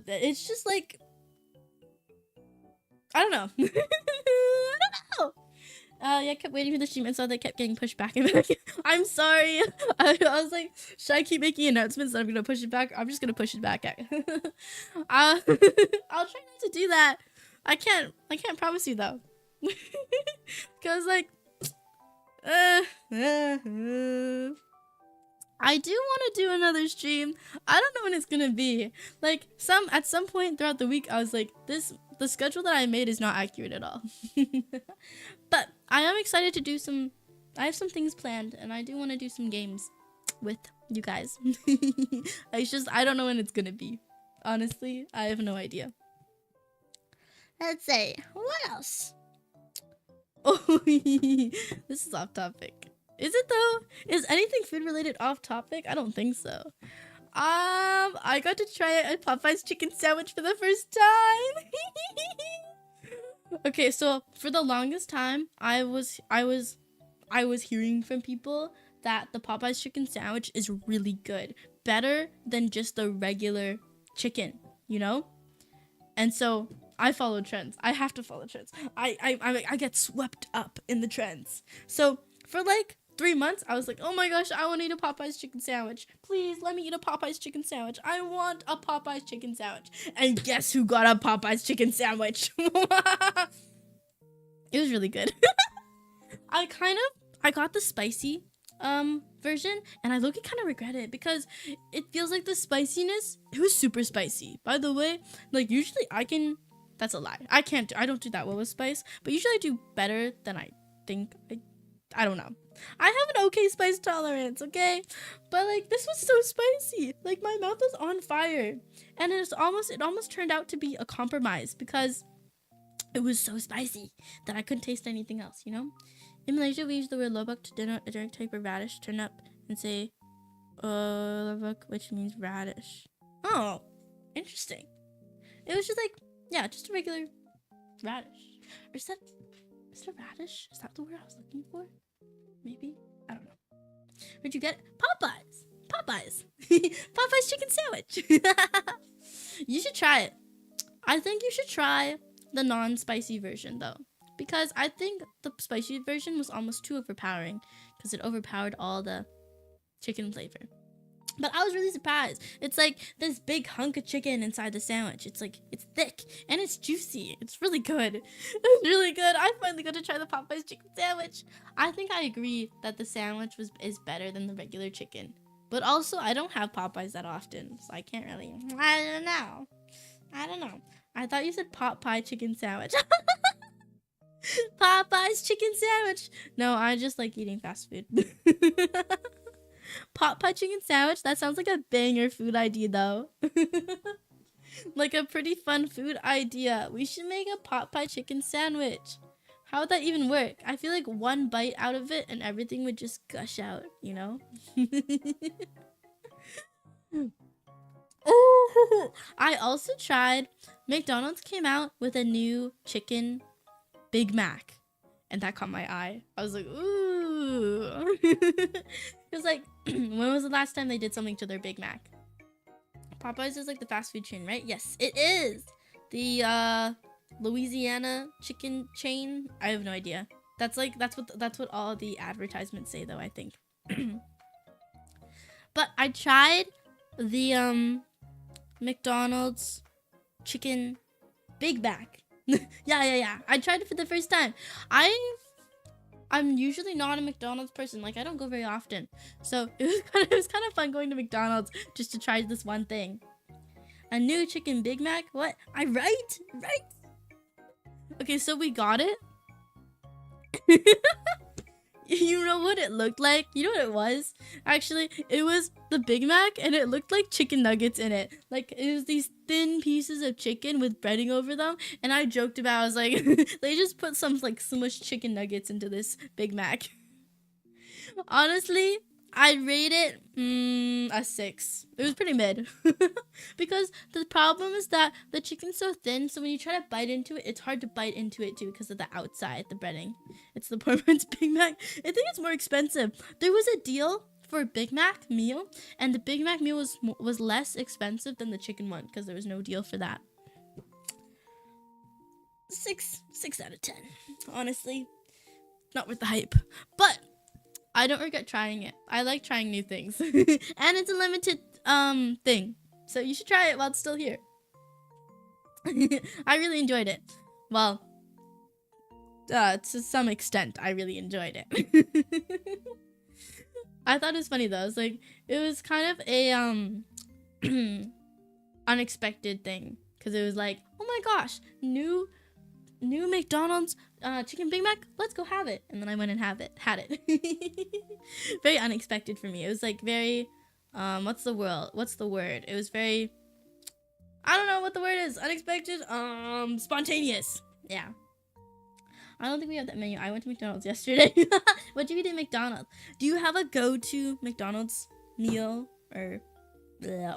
It's just like I don't know. I don't know. Yeah, I kept waiting for the stream and so they kept getting pushed back and back. I'm sorry. I was like, should I keep making announcements that I'm gonna push it back? I'm just gonna push it back. I'll try not to do that. I can't promise you though. Cause like I do want to do another stream. I don't know when it's gonna be. Like at some point throughout the week, I was like, the schedule that I made is not accurate at all. But I am excited to do some. I have some things planned, and I do want to do some games with you guys. I don't know when it's gonna be. Honestly, I have no idea. Let's say what else. Oh, this is off topic. Is it though? Is anything food related off topic? I don't think so. I got to try a Popeye's chicken sandwich for the first time. Okay, so for the longest time, I was hearing from people that the Popeye's chicken sandwich is really good, better than just the regular chicken, you know? And so I follow trends. I have to follow trends. I get swept up in the trends. So for like 3 months, I was like, oh my gosh, I want to eat a Popeye's chicken sandwich. Please let me eat a Popeye's chicken sandwich. I want a Popeye's chicken sandwich. And guess who got a Popeye's chicken sandwich? It was really good. I got the spicy version, and I look, kind of regret it because it feels like the spiciness, it was super spicy. By the way, like usually that's a lie. I don't do that well with spice, but usually I do better than I think. I don't know. I have an okay spice tolerance, okay? But like this was so spicy. Like my mouth was on fire. And it almost turned out to be a compromise because it was so spicy that I couldn't taste anything else, you know? In Malaysia, we use the word lobak to denote a direct type of radish. Turn up and say lobak, which means radish. Oh, interesting. It was just like, yeah, just a regular radish. Or is that a radish? Is that the word I was looking for? Maybe? I don't know. Where'd you get it? Popeyes! Popeyes chicken sandwich! You should try it. I think you should try the non-spicy version though. Because I think the spicy version was almost too overpowering. Because it overpowered all the chicken flavor. But I was really surprised. It's like this big hunk of chicken inside the sandwich. It's like, it's thick and it's juicy. It's really good. It's really good. I finally got to try the Popeye's chicken sandwich. I think I agree that the sandwich is better than the regular chicken. But also, I don't have Popeyes that often. So I can't really, I don't know. I thought you said pot pie chicken sandwich. Popeye's chicken sandwich. No, I just like eating fast food. Pot pie chicken sandwich? That sounds like a banger food idea though. Like a pretty fun food idea. We should make a pot pie chicken sandwich. How would that even work? I feel like one bite out of it and everything would just gush out, you know? Oh, I also tried, McDonald's came out with a new chicken Big Mac. And that caught my eye. I was like, ooh. It was like, when was the last time they did something to their Big Mac? Popeyes is like the fast food chain, right? Yes, it is. The Louisiana chicken chain. I have no idea. That's what all the advertisements say though, I think. But I tried the McDonald's chicken Big Mac. Yeah. I tried it for the first time. I'm usually not a McDonald's person. Like, I don't go very often. So it was kind of fun going to McDonald's just to try this one thing. A new chicken Big Mac? What? Right? Okay, so we got it. You know what it looked like? You know what it was? Actually, it was the Big Mac and it looked like chicken nuggets in it. Like, it was these thin pieces of chicken with breading over them. And I joked about, I was like, they just put some like smushed chicken nuggets into this Big Mac. Honestly, I'd rate it a 6. It was pretty mid. Because the problem is that the chicken's so thin, so when you try to bite into it, it's hard to bite into it too because of the outside, the breading. It's the poor man's Big Mac. I think it's more expensive. There was a deal for a Big Mac meal, and the Big Mac meal was less expensive than the chicken one because there was no deal for that. 6 out of 10. Honestly, not worth the hype, but I don't regret trying it. I like trying new things, and it's a limited thing, so you should try it while it's still here. I really enjoyed it. Well, to some extent, I really enjoyed it. I thought it was funny though. It was kind of a unexpected thing because it was like, oh my gosh, new McDonald's chicken Big Mac. Let's go have it. And then I went and had it. Very unexpected for me. It was like very what's the word? It was very, I don't know what the word is. Unexpected. Spontaneous. Yeah. I don't think we have that menu. I went to McDonald's yesterday. What do you eat at McDonald's? Do you have a go-to McDonald's meal or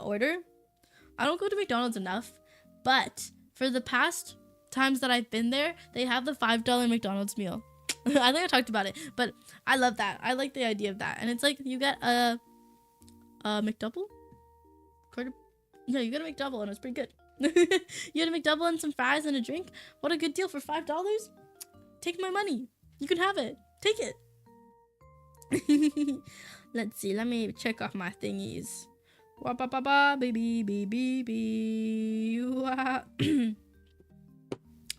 order? I don't go to McDonald's enough, but for the past times that I've been there, they have the $5 McDonald's meal. I think I talked about it, but I love that. I like the idea of that. And it's like you get a McDouble? Yeah, you get a McDouble and it's pretty good. You get a McDouble and some fries and a drink. What a good deal for $5. Take my money. You can have it. Take it. Let's see. Let me check off my thingies. Wah ba ba ba baby.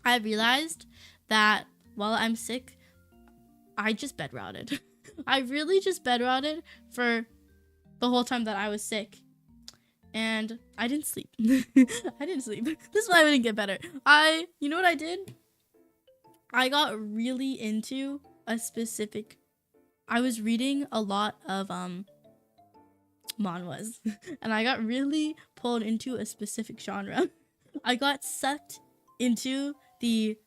I realized that while I'm sick, I just bedrouted. I really just bedrouted for the whole time that I was sick. And I didn't sleep. I didn't sleep. This is why I didn't get better. You know what I did? I got really into a specific, I was reading a lot of manhwas, and I got really pulled into a specific genre. I got sucked into the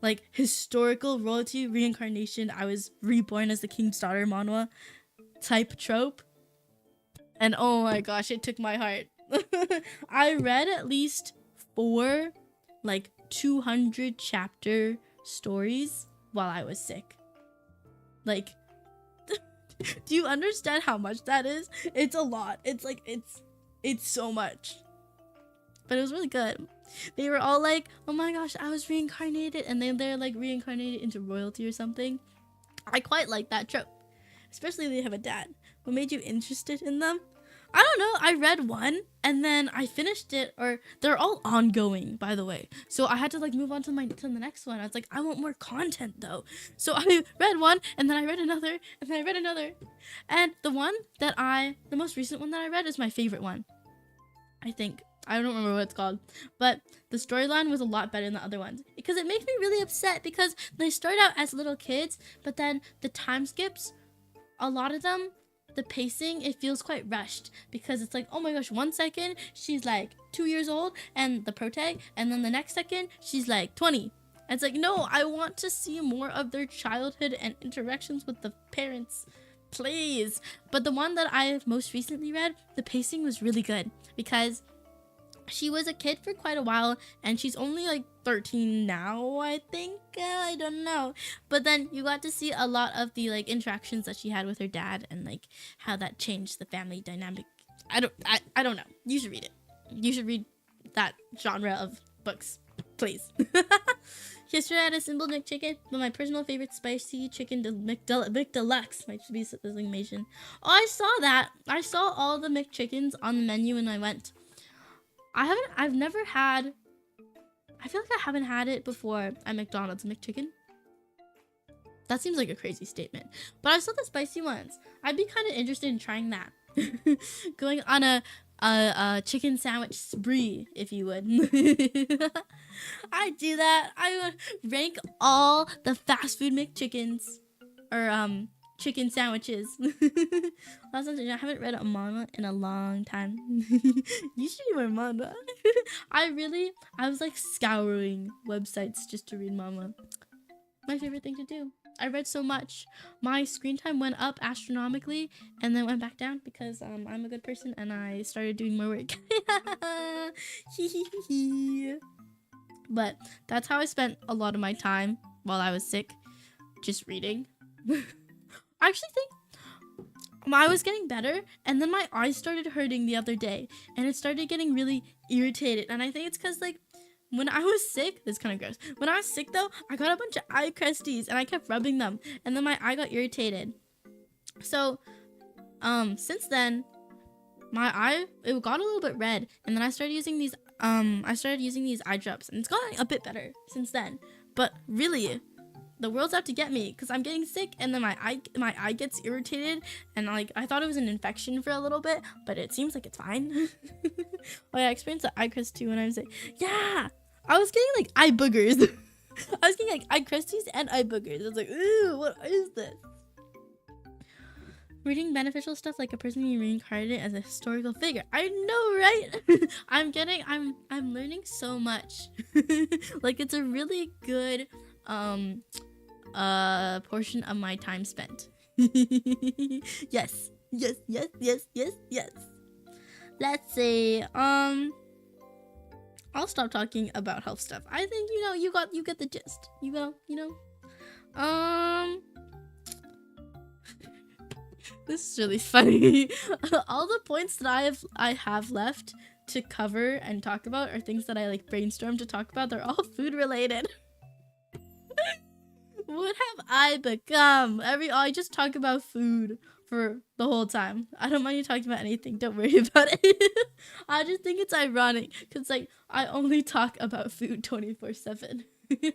like historical royalty reincarnation, I was reborn as the king's daughter manhwa type trope, and oh my gosh, it took my heart. I read at least 4 like 200 chapter stories while I was sick. Like, do you understand how much that is? It's a lot. It's like it's so much, but it was really good. They were all like, oh my gosh, I was reincarnated, and then they're like reincarnated into royalty or something. I quite like that trope, especially if they have a dad. What made you interested in them? I don't know. I read one and then I finished it, or they're all ongoing, by the way. So I had to like move on to the next one. I was like, I want more content though. So I read one and then I read another and then I read another. And the most recent one that I read is my favorite one. I think. I don't remember what it's called. But the storyline was a lot better than the other ones. Because it makes me really upset because they start out as little kids, but then the time skips, a lot of them, the pacing, it feels quite rushed because it's like, oh my gosh, 1 second she's like 2 years old and the protag, and then the next second she's like 20. And it's like, no, I want to see more of their childhood and interactions with the parents, please. But the one that I most recently read, the pacing was really good because she was a kid for quite a while and she's only like 13 now, I think. I don't know. But then you got to see a lot of the like interactions that she had with her dad and like how that changed the family dynamic. I don't know. You should read it. You should read that genre of books, please. Yesterday I had a simple McChicken, but my personal favorite spicy chicken McDeluxe might be designation. Oh, I saw that. I saw all the McChickens on the menu when I went. I've never had, I feel like I haven't had it before at McDonald's, McChicken. That seems like a crazy statement. But I saw the spicy ones. I'd be kind of interested in trying that. Going on a chicken sandwich spree, if you would. I'd do that. I would rank all the fast food McChickens. Or, chicken sandwiches. I haven't read a manga in a long time. You should read more manga. I was like scouring websites just to read manga. My favorite thing to do. I read so much. My screen time went up astronomically and then went back down because I'm a good person and I started doing more work. But that's how I spent a lot of my time while I was sick, just reading. I actually think I was getting better, and then my eyes started hurting the other day, and it started getting really irritated. And I think it's because, like, when I was sick, this is kind of gross. When I was sick, though, I got a bunch of eye crusties, and I kept rubbing them, and then my eye got irritated. So, since then, my eye, it got a little bit red, and then I started using these eye drops, and it's gotten a bit better since then. But really, the world's out to get me because I'm getting sick, and then my eye gets irritated, and like I thought it was an infection for a little bit, but it seems like it's fine. Oh yeah, I experienced the eye crust too when I was like, yeah, I was getting like eye boogers. I was getting like eye crusties and eye boogers. I was like, ooh, what is this? Reading beneficial stuff like a person being reincarnated as a historical figure. I know, right? I'm learning so much. Like it's a really good portion of my time spent. Yes. Let's see. I'll stop talking about health stuff. I think you get the gist. This is really funny. All the points that I have left to cover and talk about are things that I like brainstorm to talk about. They're all food related. What have I become? I just talk about food for the whole time. I don't mind you talking about anything. Don't worry about it. I just think it's ironic because like I only talk about food 24/7. This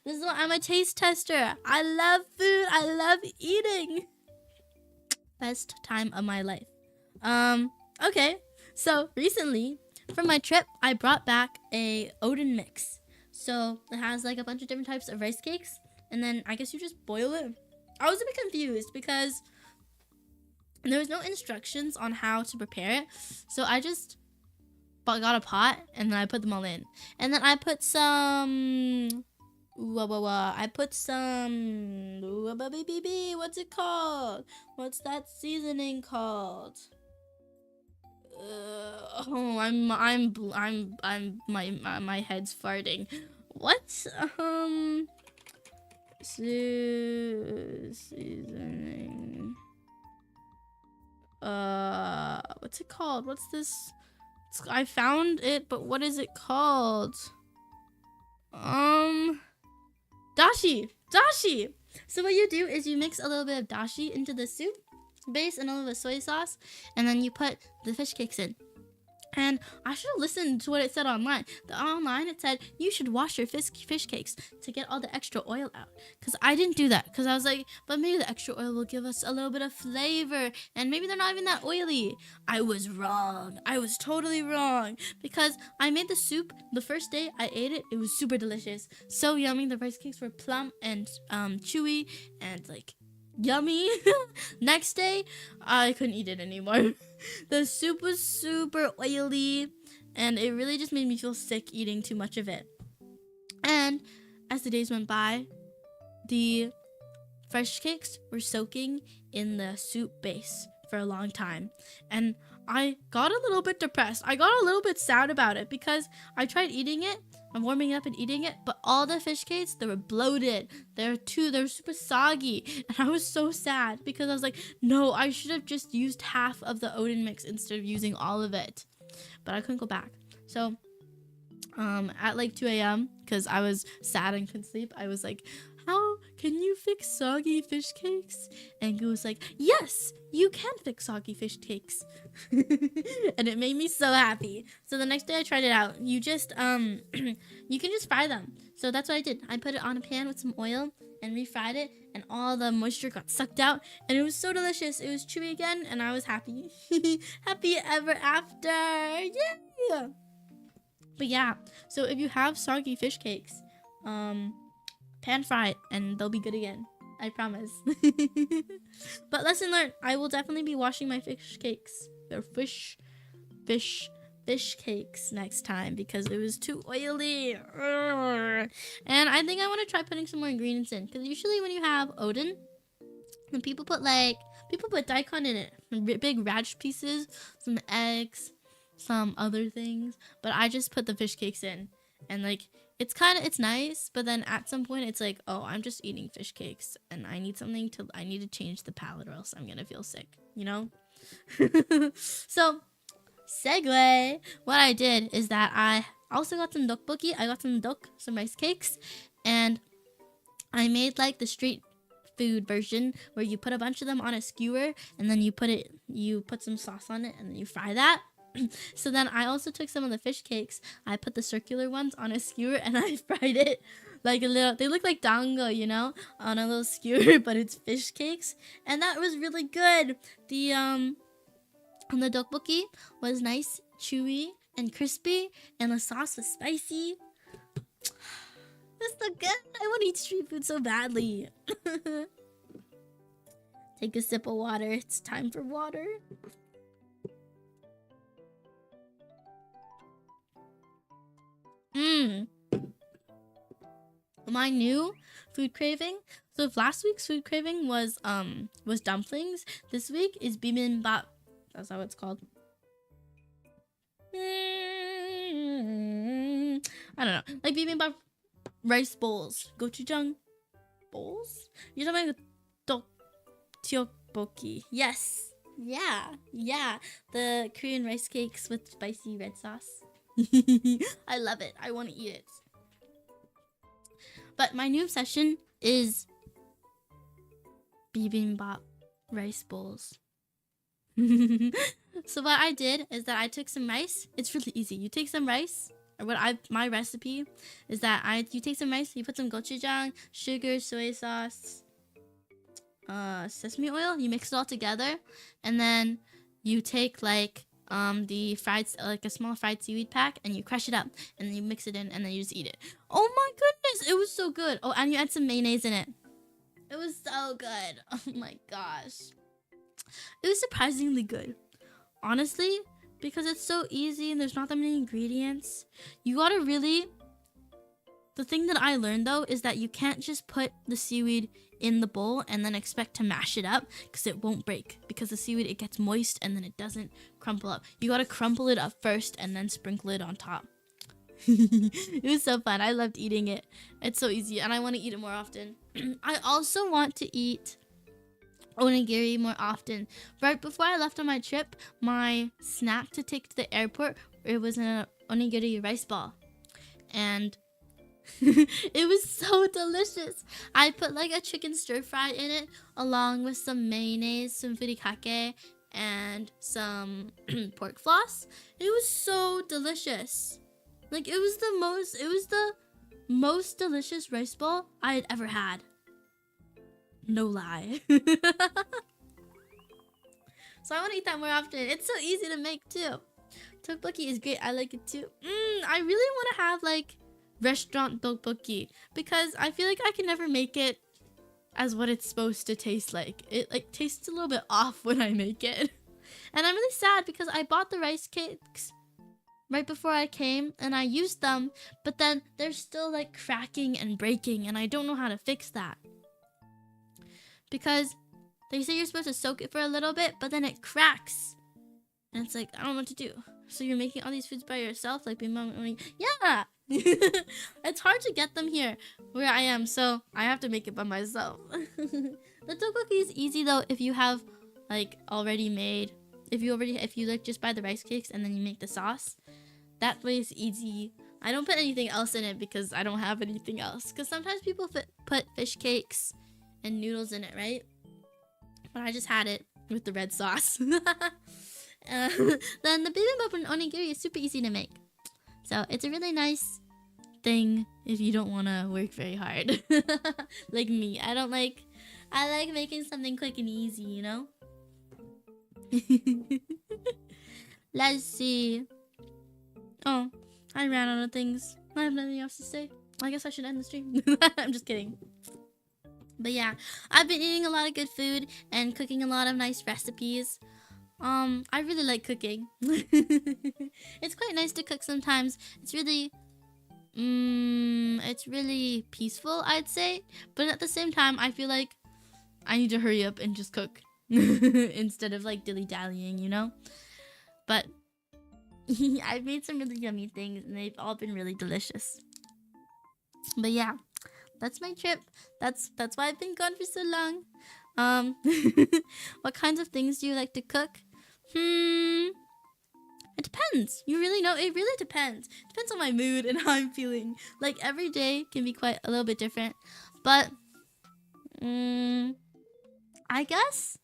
is why I'm a taste tester. I love food. I love eating. Best time of my life. Okay. So recently, for my trip, I brought back a Odin mix. So it has like a bunch of different types of rice cakes, and then I guess you just boil it. I was a bit confused because there was no instructions on how to prepare it. So I just got a pot and then I put them all in. And then I put some what's it called? What's that seasoning called? My head's farting. What? Seasoning. What's it called? What's this? I found it, but what is it called? Dashi. So what you do is you mix a little bit of dashi into the soup base and a little bit of soy sauce, and then you put the fish cakes in. And I should have listened to what it said online. Online it said you should wash your fish cakes to get all the extra oil out. Because I didn't do that. Because I was like, but maybe the extra oil will give us a little bit of flavor. And maybe they're not even that oily. I was wrong. I was totally wrong. Because I made the soup the first day I ate it. It was super delicious. So yummy. The rice cakes were plump and chewy and like yummy. Next day, I couldn't eat it anymore. The soup was super oily, and it really just made me feel sick eating too much of it. And as the days went by, the fresh cakes were soaking in the soup base for a long time, and I got a little bit depressed. I got a little bit sad about it because I tried eating it. I'm warming up and eating it, but all the fish cakes, they were bloated. They were super soggy. And I was so sad because I was like, no, I should have just used half of the Odin mix instead of using all of it. But I couldn't go back. So at like 2 a.m., because I was sad and couldn't sleep, I was like, how can you fix soggy fish cakes? And Goo was like, yes, you can fix soggy fish cakes. And it made me so happy. So the next day I tried it out. You just you can just fry them. So that's what I did. I put it on a pan with some oil and refried it, and all the moisture got sucked out, and it was so delicious. It was chewy again, and I was happy. Happy ever after. Yeah. But yeah, so if you have soggy fish cakes, pan fry it and they'll be good again. I promise. But lesson learned. I will definitely be washing my fish cakes. They're fish cakes next time because it was too oily. And I think I want to try putting some more ingredients in, because usually when you have Odin, when people put daikon in it, big radish pieces, some eggs, some other things, but I just put the fish cakes in, and like it's nice, but then at some point it's like, oh, I'm just eating fish cakes and I need to change the palate or else I'm gonna feel sick, you know? So, segue. What I did is that I also got some dokboki. I got some rice cakes, and I made like the street food version where you put a bunch of them on a skewer and then you put some sauce on it and then you fry that. So then I also took some of the fish cakes. I put the circular ones on a skewer and I fried it like a little. They look like dango, you know, on a little skewer, but it's fish cakes, and that was really good. The dokboki was nice, chewy, and crispy, and the sauce was spicy. That's so good. I want to eat street food so badly. Take a sip of water. It's time for water. My new food craving. So if last week's food craving was dumplings, this week is bibimbap. That's how it's called. I don't know. Like bibimbap rice bowls. Gochujang bowls? You're talking about tteokbokki. Yes. Yeah. The Korean rice cakes with spicy red sauce. I love it. I want to eat it. But my new obsession is bibimbap rice bowls. So what I did is that I took some rice. It's really easy. You take some rice. My recipe is that you take some rice, you put some gochujang, sugar, soy sauce, sesame oil. You mix it all together, and then you take like a small fried seaweed pack, and you crush it up, and then you mix it in, and then you just eat it. Oh my goodness, it was so good. Oh, and you add some mayonnaise in it. It was so good. Oh my gosh. It was surprisingly good. Honestly, because it's so easy and there's not that many ingredients. You gotta really... The thing that I learned though is that you can't just put the seaweed in the bowl and then expect to mash it up, because it won't break. Because the seaweed, it gets moist and then it doesn't crumple up. You gotta crumple it up first and then sprinkle it on top. It was so fun. I loved eating it. It's so easy and I want to eat it more often. I also want to eat onigiri more often. Right before I left on my trip, my snack to take to the airport, it was an onigiri rice ball. And it was so delicious. I put like a chicken stir fry in it, along with some mayonnaise, some furikake, and some pork floss. It was so delicious. Like it was the most delicious rice ball I had ever had. No lie. So I want to eat that more often. It's so easy to make too. Tteokbokki is great. I like it too. I really want to have like restaurant tteokbokki, because I feel like I can never make it as what it's supposed to taste like. It like tastes a little bit off when I make it. And I'm really sad because I bought the rice cakes right before I came and I used them, but then they're still like cracking and breaking, and I don't know how to fix that. Because they say you're supposed to soak it for a little bit, but then it cracks. And it's like, I don't know what to do. So you're making all these foods by yourself? Like, yeah! It's hard to get them here where I am, so I have to make it by myself. The tteokbokki is easy though if you have like already made. If you like just buy the rice cakes and then you make the sauce. That way is easy. I don't put anything else in it because I don't have anything else. Because sometimes people put fish cakes and noodles in it, right? But I just had it with the red sauce. Then the bibimbap and onigiri is super easy to make. So it's a really nice thing if you don't want to work very hard. Like me. I like making something quick and easy, you know? Let's see. Oh, I ran out of things. I have nothing else to say. I guess I should end the stream. I'm just kidding. But yeah, I've been eating a lot of good food and cooking a lot of nice recipes. I really like cooking. It's quite nice to cook sometimes. It's really peaceful, I'd say. But at the same time, I feel like I need to hurry up and just cook instead of like dilly-dallying, you know? But I've made some really yummy things and they've all been really delicious. But yeah, that's my trip. That's why I've been gone for so long. What kinds of things do you like to cook? It depends. You really know. It really depends. Depends on my mood and how I'm feeling. Like every day can be quite a little bit different. But I guess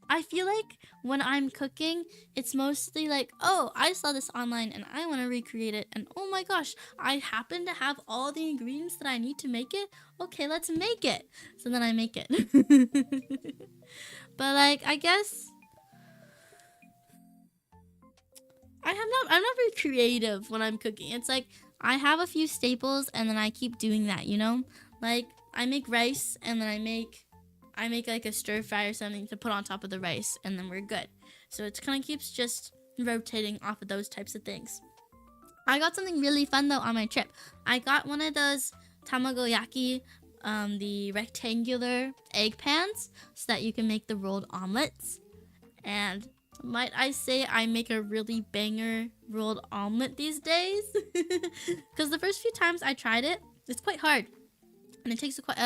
I feel like when I'm cooking, it's mostly like, oh, I saw this online and I want to recreate it. And oh my gosh, I happen to have all the ingredients that I need to make it. Okay, let's make it. So then I make it. But like, I guess I'm not very creative when I'm cooking. It's like I have a few staples and then I keep doing that, you know? Like I make rice and then I make like a stir fry or something to put on top of the rice and then we're good. So it kind of keeps just rotating off of those types of things. I got something really fun though on my trip. I got one of those tamagoyaki, the rectangular egg pans so that you can make the rolled omelets. And might I say I make a really banger rolled omelet these days? Because the first few times I tried it, it's quite hard. And it takes quite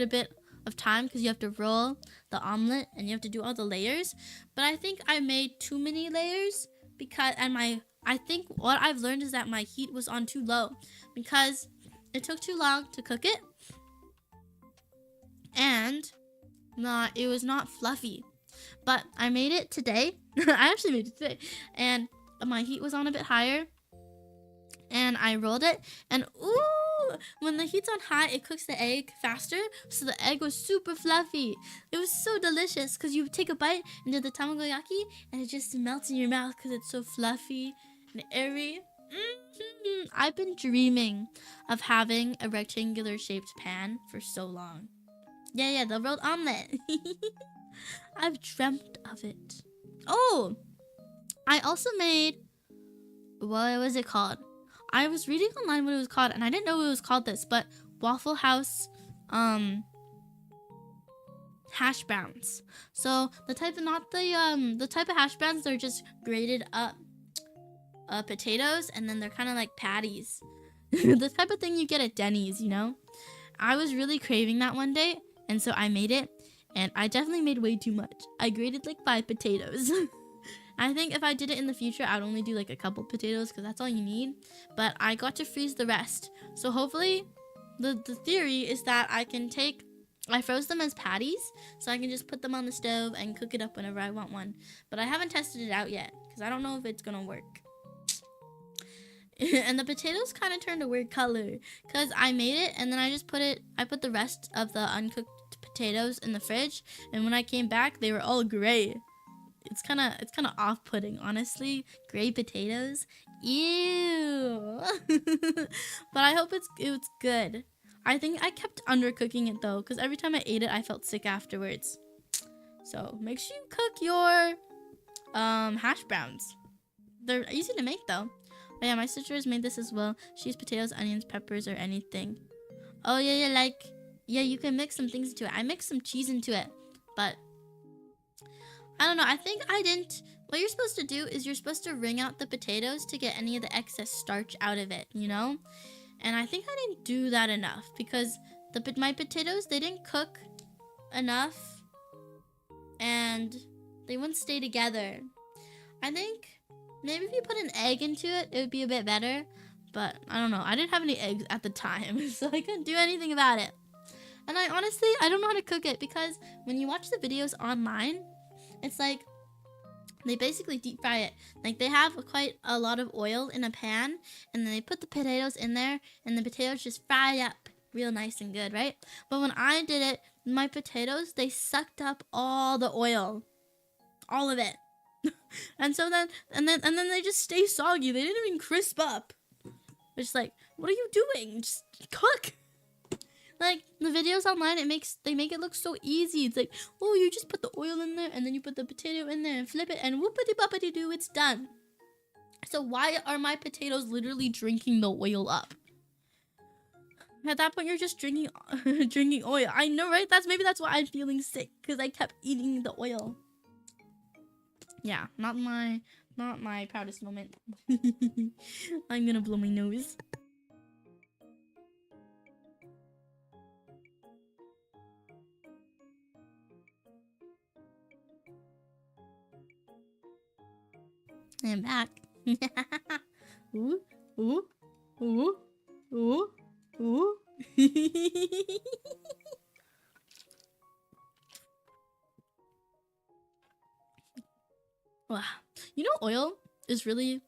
a bit of time because you have to roll the omelet and you have to do all the layers. But I think I made too many layers I think what I've learned is that my heat was on too low because it took too long to cook it and it was not fluffy. But I made it today. I actually made it today. And my heat was on a bit higher. And I rolled it. And ooh, when the heat's on high, it cooks the egg faster. So the egg was super fluffy. It was so delicious because you take a bite into the tamagoyaki and it just melts in your mouth because it's so fluffy and airy. I've been dreaming of having a rectangular shaped pan for so long. Yeah, the rolled omelet. I've dreamt of it. Oh, I also made, what was it called? I was reading online what it was called, and I didn't know it was called this, but Waffle House hash browns. So the type of the type of hash browns, they're just grated up potatoes, and then they're kind of like patties. The type of thing you get at Denny's, you know. I was really craving that one day, and so I made it. And I definitely made way too much. I grated like 5 potatoes. I think if I did it in the future, I'd only do like a couple potatoes because that's all you need. But I got to freeze the rest. So hopefully, the theory is that I froze them as patties. So I can just put them on the stove and cook it up whenever I want one. But I haven't tested it out yet because I don't know if it's going to work. And the potatoes kind of turned a weird color because I made it and then I put the rest of the uncooked potatoes in the fridge, and when I came back they were all gray. It's kind of off-putting, honestly. Gray potatoes, ew. But I hope it's good. I think I kept undercooking it though because every time I ate it I felt sick afterwards. So make sure you cook your hash browns. They're easy to make though. Oh yeah, my sister has made this as well. She used potatoes, onions, peppers, or anything. Oh yeah, you can mix some things into it. I mixed some cheese into it, but I don't know. I think I didn't. What you're supposed to do is you're supposed to wring out the potatoes to get any of the excess starch out of it, you know? And I think I didn't do that enough because my potatoes, they didn't cook enough and they wouldn't stay together. I think maybe if you put an egg into it, it would be a bit better. But I don't know. I didn't have any eggs at the time, so I couldn't do anything about it. And I don't know how to cook it because when you watch the videos online, it's like they basically deep fry it. Like they have quite a lot of oil in a pan and then they put the potatoes in there and the potatoes just fry up real nice and good, right? But when I did it, my potatoes, they sucked up all the oil. All of it. And then they just stay soggy. They didn't even crisp up. It's like, what are you doing? Just cook. Like the videos online, they make it look so easy. It's like, oh, you just put the oil in there and then you put the potato in there and flip it and whoopity boppity doo, it's done. So why are my potatoes literally drinking the oil up? At that point, you're just drinking oil. I know, right? Maybe that's why I'm feeling sick because I kept eating the oil. Yeah, not my proudest moment. I'm gonna blow my nose. I'm back. Ooh, ooh, ooh, ooh, ooh. Wow. You know, oil is really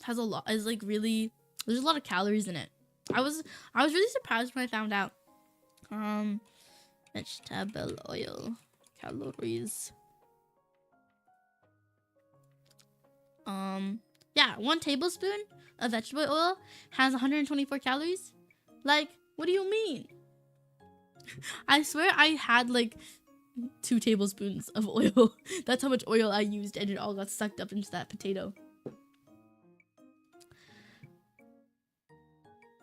has a lot. Is like really. There's a lot of calories in it. I was really surprised when I found out. Vegetable oil calories. Yeah, 1 tablespoon of vegetable oil has 124 calories. Like, what do you mean? I swear I had like 2 tablespoons of oil. That's how much oil I used, and it all got sucked up into that potato.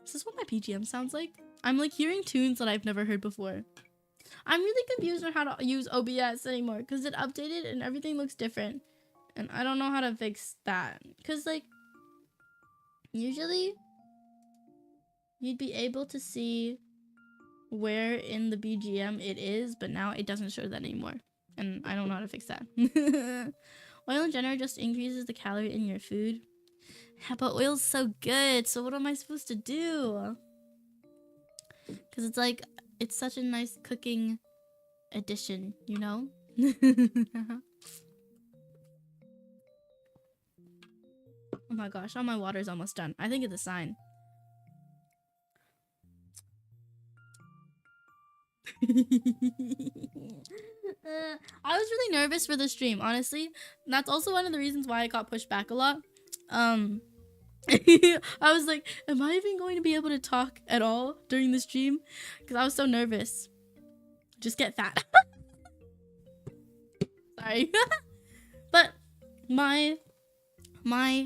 Is this what my PGM sounds like? I'm like hearing tunes that I've never heard before. I'm really confused on how to use OBS anymore because it updated and everything looks different. And I don't know how to fix that. Because, like, usually you'd be able to see where in the BGM it is, but now it doesn't show that anymore. And I don't know how to fix that. Oil in general just increases the calorie in your food. Yeah, but oil's so good, so what am I supposed to do? Because it's like, it's such a nice cooking addition, you know? Oh my gosh, all my water's almost done. I think it's a sign. I was really nervous for the stream, honestly. That's also one of the reasons why I got pushed back a lot. I was like, am I even going to be able to talk at all during the stream? Because I was so nervous. Just get fat. Sorry. But my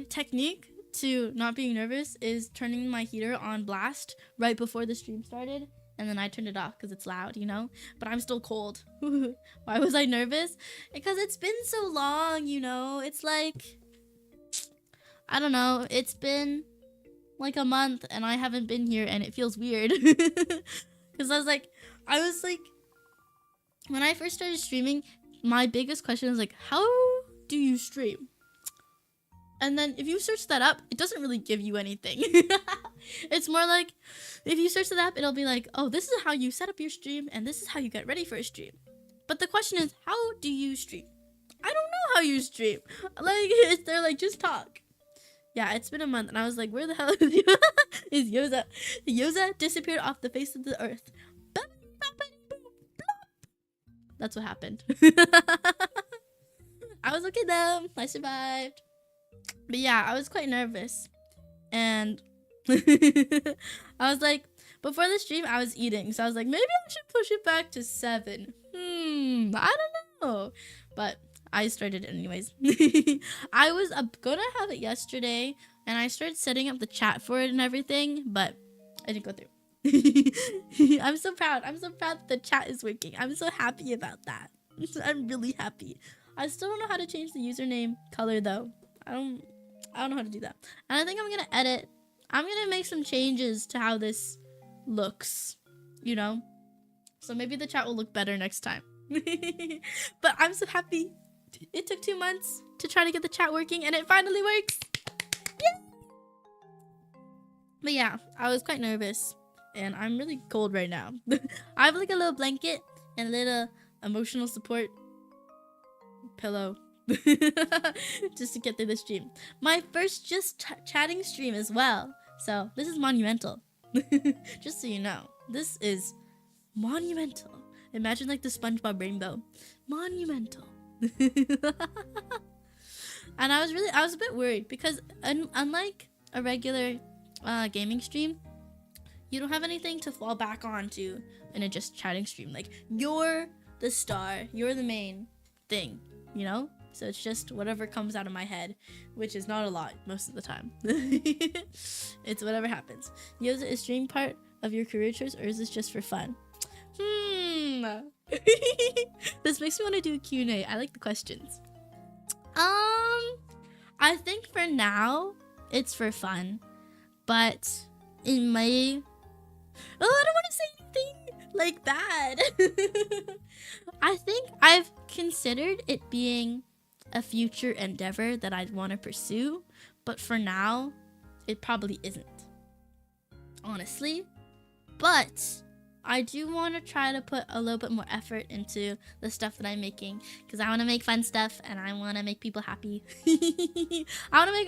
technique to not being nervous is turning my heater on blast right before the stream started, and then I turned it off because it's loud, you know? But I'm still cold. Why was I nervous? Because it's been so long, you know? It's like, I don't know, it's been like a month and I haven't been here and it feels weird. Because I was like, when I first started streaming, my biggest question was like, how do you stream? And then if you search that up, it doesn't really give you anything. It's more like, if you search that up, it'll be like, oh, this is how you set up your stream, and this is how you get ready for a stream. But the question is, how do you stream? I don't know how you stream. Like, they're like, just talk. Yeah, it's been a month, and I was like, where the hell is Yoza? Yoza disappeared off the face of the earth. That's what happened. I was okay though. I survived. But yeah, I was quite nervous. And I was like, before the stream, I was eating. So I was like, maybe I should push it back to 7. I don't know. But I started it anyways. I was gonna have it yesterday. And I started setting up the chat for it and everything. But I didn't go through. I'm so proud. I'm so proud that the chat is working. I'm so happy about that. I'm really happy. I still don't know how to change the username color though. I don't know how to do that. And I think I'm gonna edit. I'm gonna make some changes to how this looks, you know? So maybe the chat will look better next time. But I'm so happy. It took 2 months to try to get the chat working and it finally works. Yay! But yeah, I was quite nervous and I'm really cold right now. I have like a little blanket and a little emotional support pillow. Just to get through the stream. My first just chatting stream as well. So this is monumental. Just so you know. This is monumental. Imagine like the SpongeBob rainbow. Monumental. And I was a bit worried because unlike a regular gaming stream, you don't have anything to fall back onto in a just chatting stream. Like, you're the star. You're the main thing, you know? So it's just whatever comes out of my head, which is not a lot most of the time. It's whatever happens. Yoza, is stream part of your career choice or is this just for fun? This makes me want to do a Q&A. I like the questions. I think for now it's for fun, but it may... Oh, I don't want to say anything like that. I think I've considered it being a future endeavor that I'd want to pursue, but for now, it probably isn't. Honestly. But I do want to try to put a little bit more effort into the stuff that I'm making, because I want to make fun stuff and I want to make people happy. I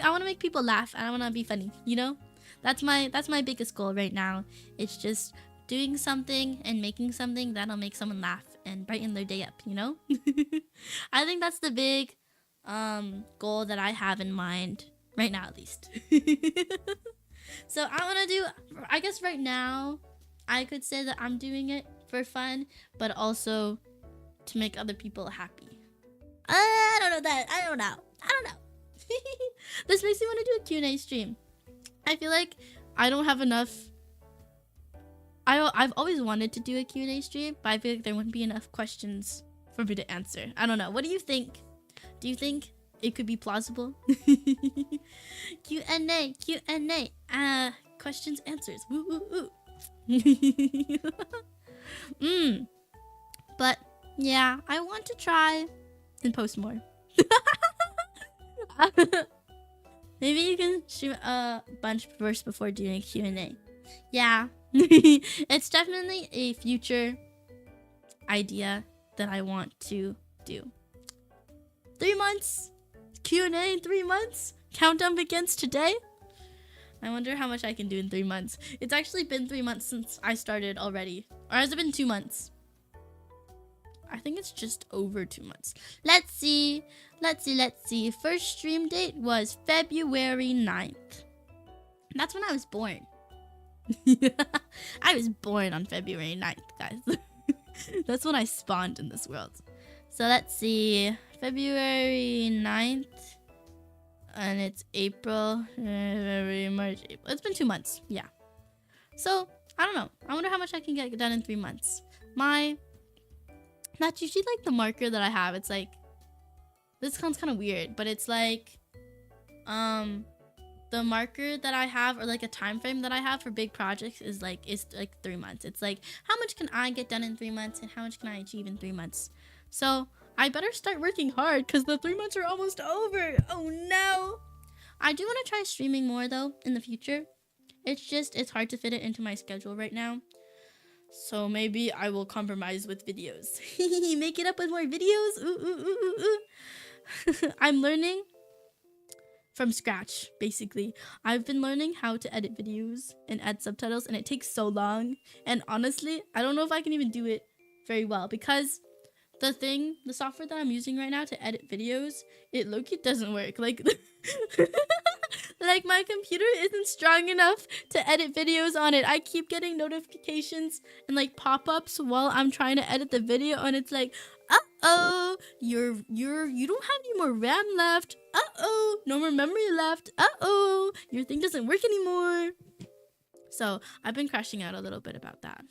want to make people laugh and I want to be funny, you know? That's my biggest goal right now. It's just doing something and making something that'll make someone laugh and brighten their day up, you know? I think that's the big goal that I have in mind right now, at least. So I want to do, I guess right now I could say that I'm doing it for fun, but also to make other people happy. I don't know. This makes me want to do a Q&A stream. I feel like I don't have enough. I've always wanted to do a Q&A stream, but I feel like there wouldn't be enough questions for me to answer. I don't know. What do you think? Do you think it could be plausible? Q&A. Questions, answers. Woo, woo, woo. But yeah, I want to try and post more. Maybe you can stream a bunch first before doing a Q&A. Yeah. It's definitely a future idea that I want to do. 3 months. Q&A in 3 months. Countdown begins today. I wonder how much I can do in 3 months. It's actually been 3 months since I started already. Or has it been 2 months? I think it's just over 2 months. Let's see. First stream date was February 9th. That's when I was born. I was born on February 9th, guys. That's when I spawned in this world. So let's see. February 9th. And it's April, February, March, April. It's been 2 months. Yeah. So, I don't know. I wonder how much I can get done in 3 months. That's usually like the marker that I have. It's like, this sounds kind of weird, but it's like, the marker that I have, or like a time frame that I have for big projects is like 3 months. It's like, how much can I get done in 3 months and how much can I achieve in 3 months? So I better start working hard because the 3 months are almost over. Oh no. I do want to try streaming more though in the future. It's hard to fit it into my schedule right now. So maybe I will compromise with videos. Make it up with more videos. Ooh. I'm learning from scratch, basically. I've been learning how to edit videos and add subtitles, and it takes so long. And honestly, I don't know if I can even do it very well because the software that I'm using right now to edit videos, it low-key doesn't work. Like, like my computer isn't strong enough to edit videos on it. I keep getting notifications and like pop-ups while I'm trying to edit the video, and it's like, uh-oh, you don't have any more RAM left. Uh-oh, no more memory left. Uh-oh, your thing doesn't work anymore. So I've been crashing out a little bit about that.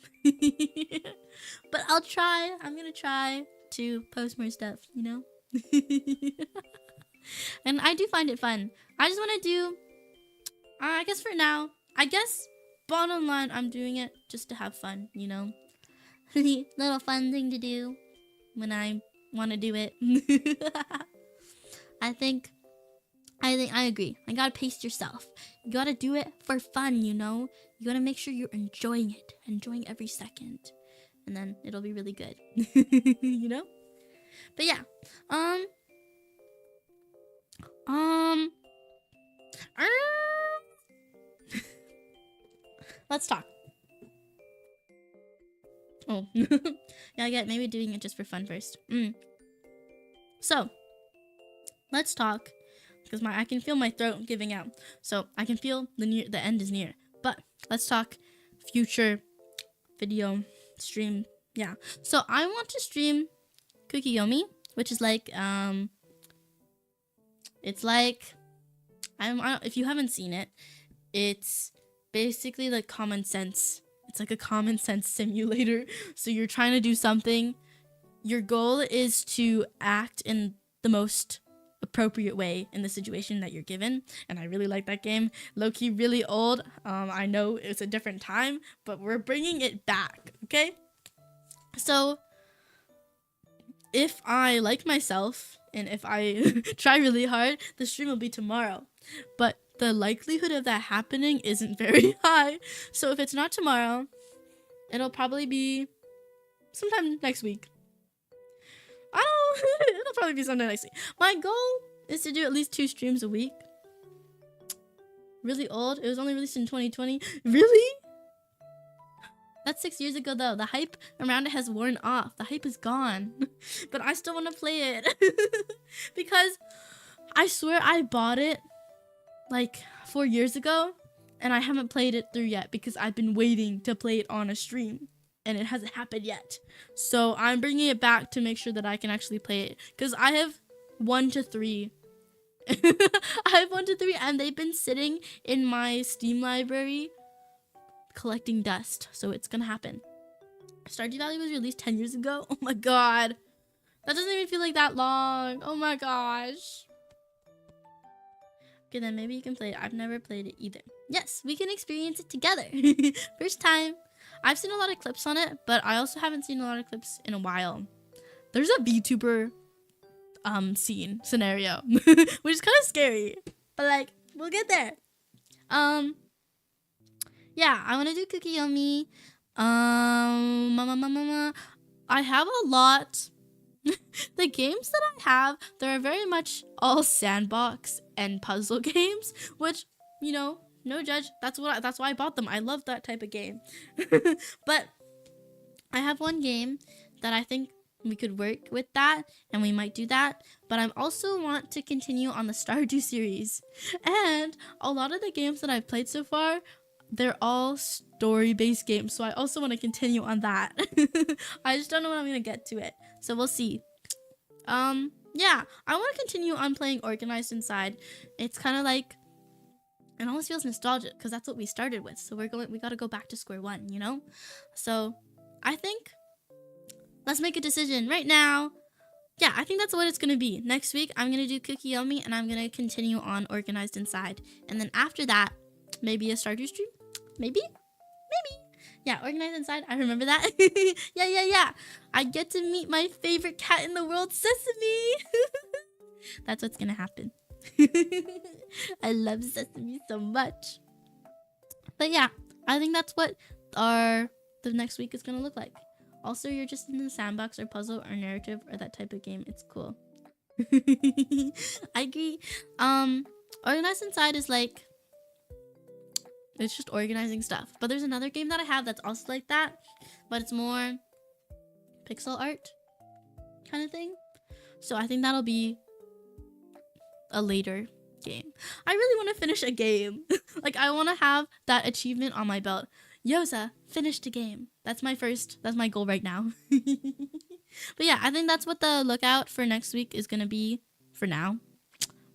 But I'm gonna try to post more stuff, you know? And I do find it fun. I just want to do, I guess for now, bottom line, I'm doing it just to have fun, you know? Little fun thing to do when I want to do it. I agree. I gotta pace yourself. You gotta do it for fun, you know? You gotta make sure you're enjoying it. Enjoying every second. And then it'll be really good. You know? But yeah. Let's talk. Oh. Yeah, I get maybe doing it just for fun first. So, let's talk. Because I can feel my throat giving out. So, I can feel the end is near. But, let's talk future video stream. Yeah. So, I want to stream Kukiyomi, which is like, it's like, if you haven't seen it, it's basically like common sense. It's like a common sense simulator. So you're trying to do something. Your goal is to act in the most appropriate way in the situation that you're given. And I really like that game. Low-key really old. I know it's a different time, but we're bringing it back, okay? So if I like myself and if I try really hard, the stream will be tomorrow. But the likelihood of that happening isn't very high. So if it's not tomorrow, it'll probably be sometime next week. It'll probably be sometime next week. My goal is to do at least 2 streams a week. Really old. It was only released in 2020. Really? That's 6 years ago though. The hype around it has worn off. The hype is gone. But I still want to play it. Because I swear I bought it like 4 years ago and I haven't played it through yet because I've been waiting to play it on a stream and it hasn't happened yet. So I'm bringing it back to make sure that I can actually play it because I have 1 to 3. I have 1 to 3 and they've been sitting in my Steam library collecting dust. So it's gonna happen. Stardew Valley was released 10 years ago. Oh my god. That doesn't even feel like that long. Oh my gosh. Okay, then maybe you can play it. I've never played it either. Yes, we can experience it together. First time. I've seen a lot of clips on it, but I also haven't seen a lot of clips in a while. There's a VTuber scenario, which is kind of scary, but like we'll get there. Yeah, I want to do Cookie Yummy. I have a lot. The games that I have, they're very much all sandbox and puzzle games, which, you know, no judge. That's why I bought them. I love that type of game. But I have one game that I think we could work with that, and we might do that. But I also want to continue on the Stardew series. And a lot of the games that I've played so far, they're all story-based games, so I also want to continue on that. I just don't know when I'm gonna get to it, so we'll see. Yeah, I want to continue on playing Organized Inside. It's kind of like, it almost feels nostalgic because that's what we started with. So we gotta go back to square one, you know. So I think let's make a decision right now. Yeah, I think that's what it's gonna be. Next week I'm gonna do Cookie Yummy, and I'm gonna continue on Organized Inside, and then after that, maybe a Stardew stream. Maybe. Yeah, Organized Inside. I remember that. Yeah. I get to meet my favorite cat in the world, Sesame. That's what's gonna happen. I love Sesame so much. But yeah, I think that's what the next week is gonna look like. Also, you're just in the sandbox or puzzle or narrative or that type of game. It's cool. I agree. Organized Inside is like, it's just organizing stuff. But there's another game that I have that's also like that, but it's more pixel art kind of thing. So I think that'll be a later game. I really want to finish a game. Like, I want to have that achievement on my belt. Yoza, finished a game. That's my goal right now. But yeah, I think that's what the lookout for next week is gonna be for now.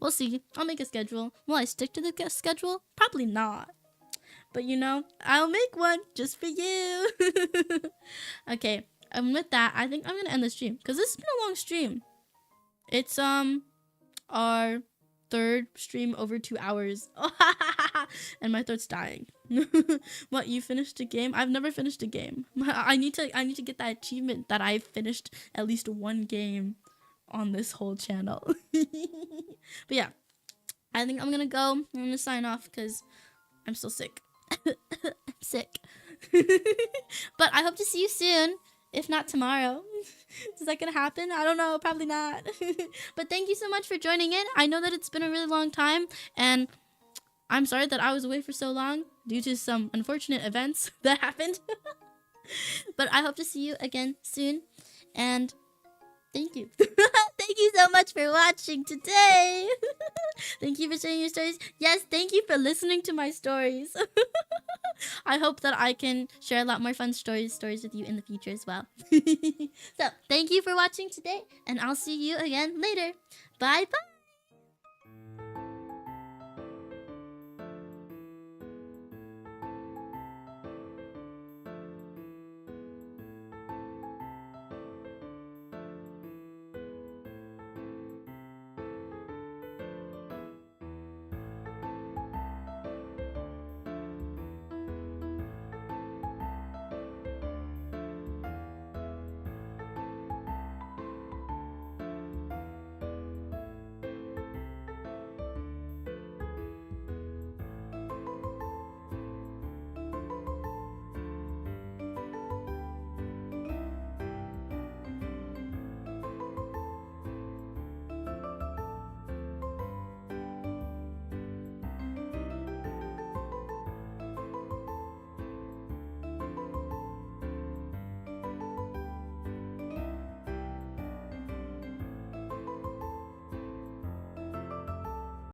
We'll see. I'll make a schedule. Will I stick to the schedule? Probably not. But you know, I'll make one just for you. Okay, and with that, I think I'm gonna end the stream because this has been a long stream. It's our 3rd stream over 2 hours. And my throat's dying. What, you finished a game? I've never finished a game. I need to get that achievement that I finished at least 1 game on this whole channel. But yeah, I think I'm gonna go. I'm gonna sign off because I'm still sick. I'm sick. But I hope to see you soon. If not tomorrow. Is that gonna happen? I don't know. Probably not. But thank you so much for joining in. I know that it's been a really long time, and I'm sorry that I was away for so long due to some unfortunate events that happened. But I hope to see you again soon, and thank you. Thank you so much for watching today. Thank you for sharing your stories. Yes, thank you for listening to my stories. I hope that I can share a lot more fun stories with you in the future as well. So, thank you for watching today, and I'll see you again later. Bye-bye.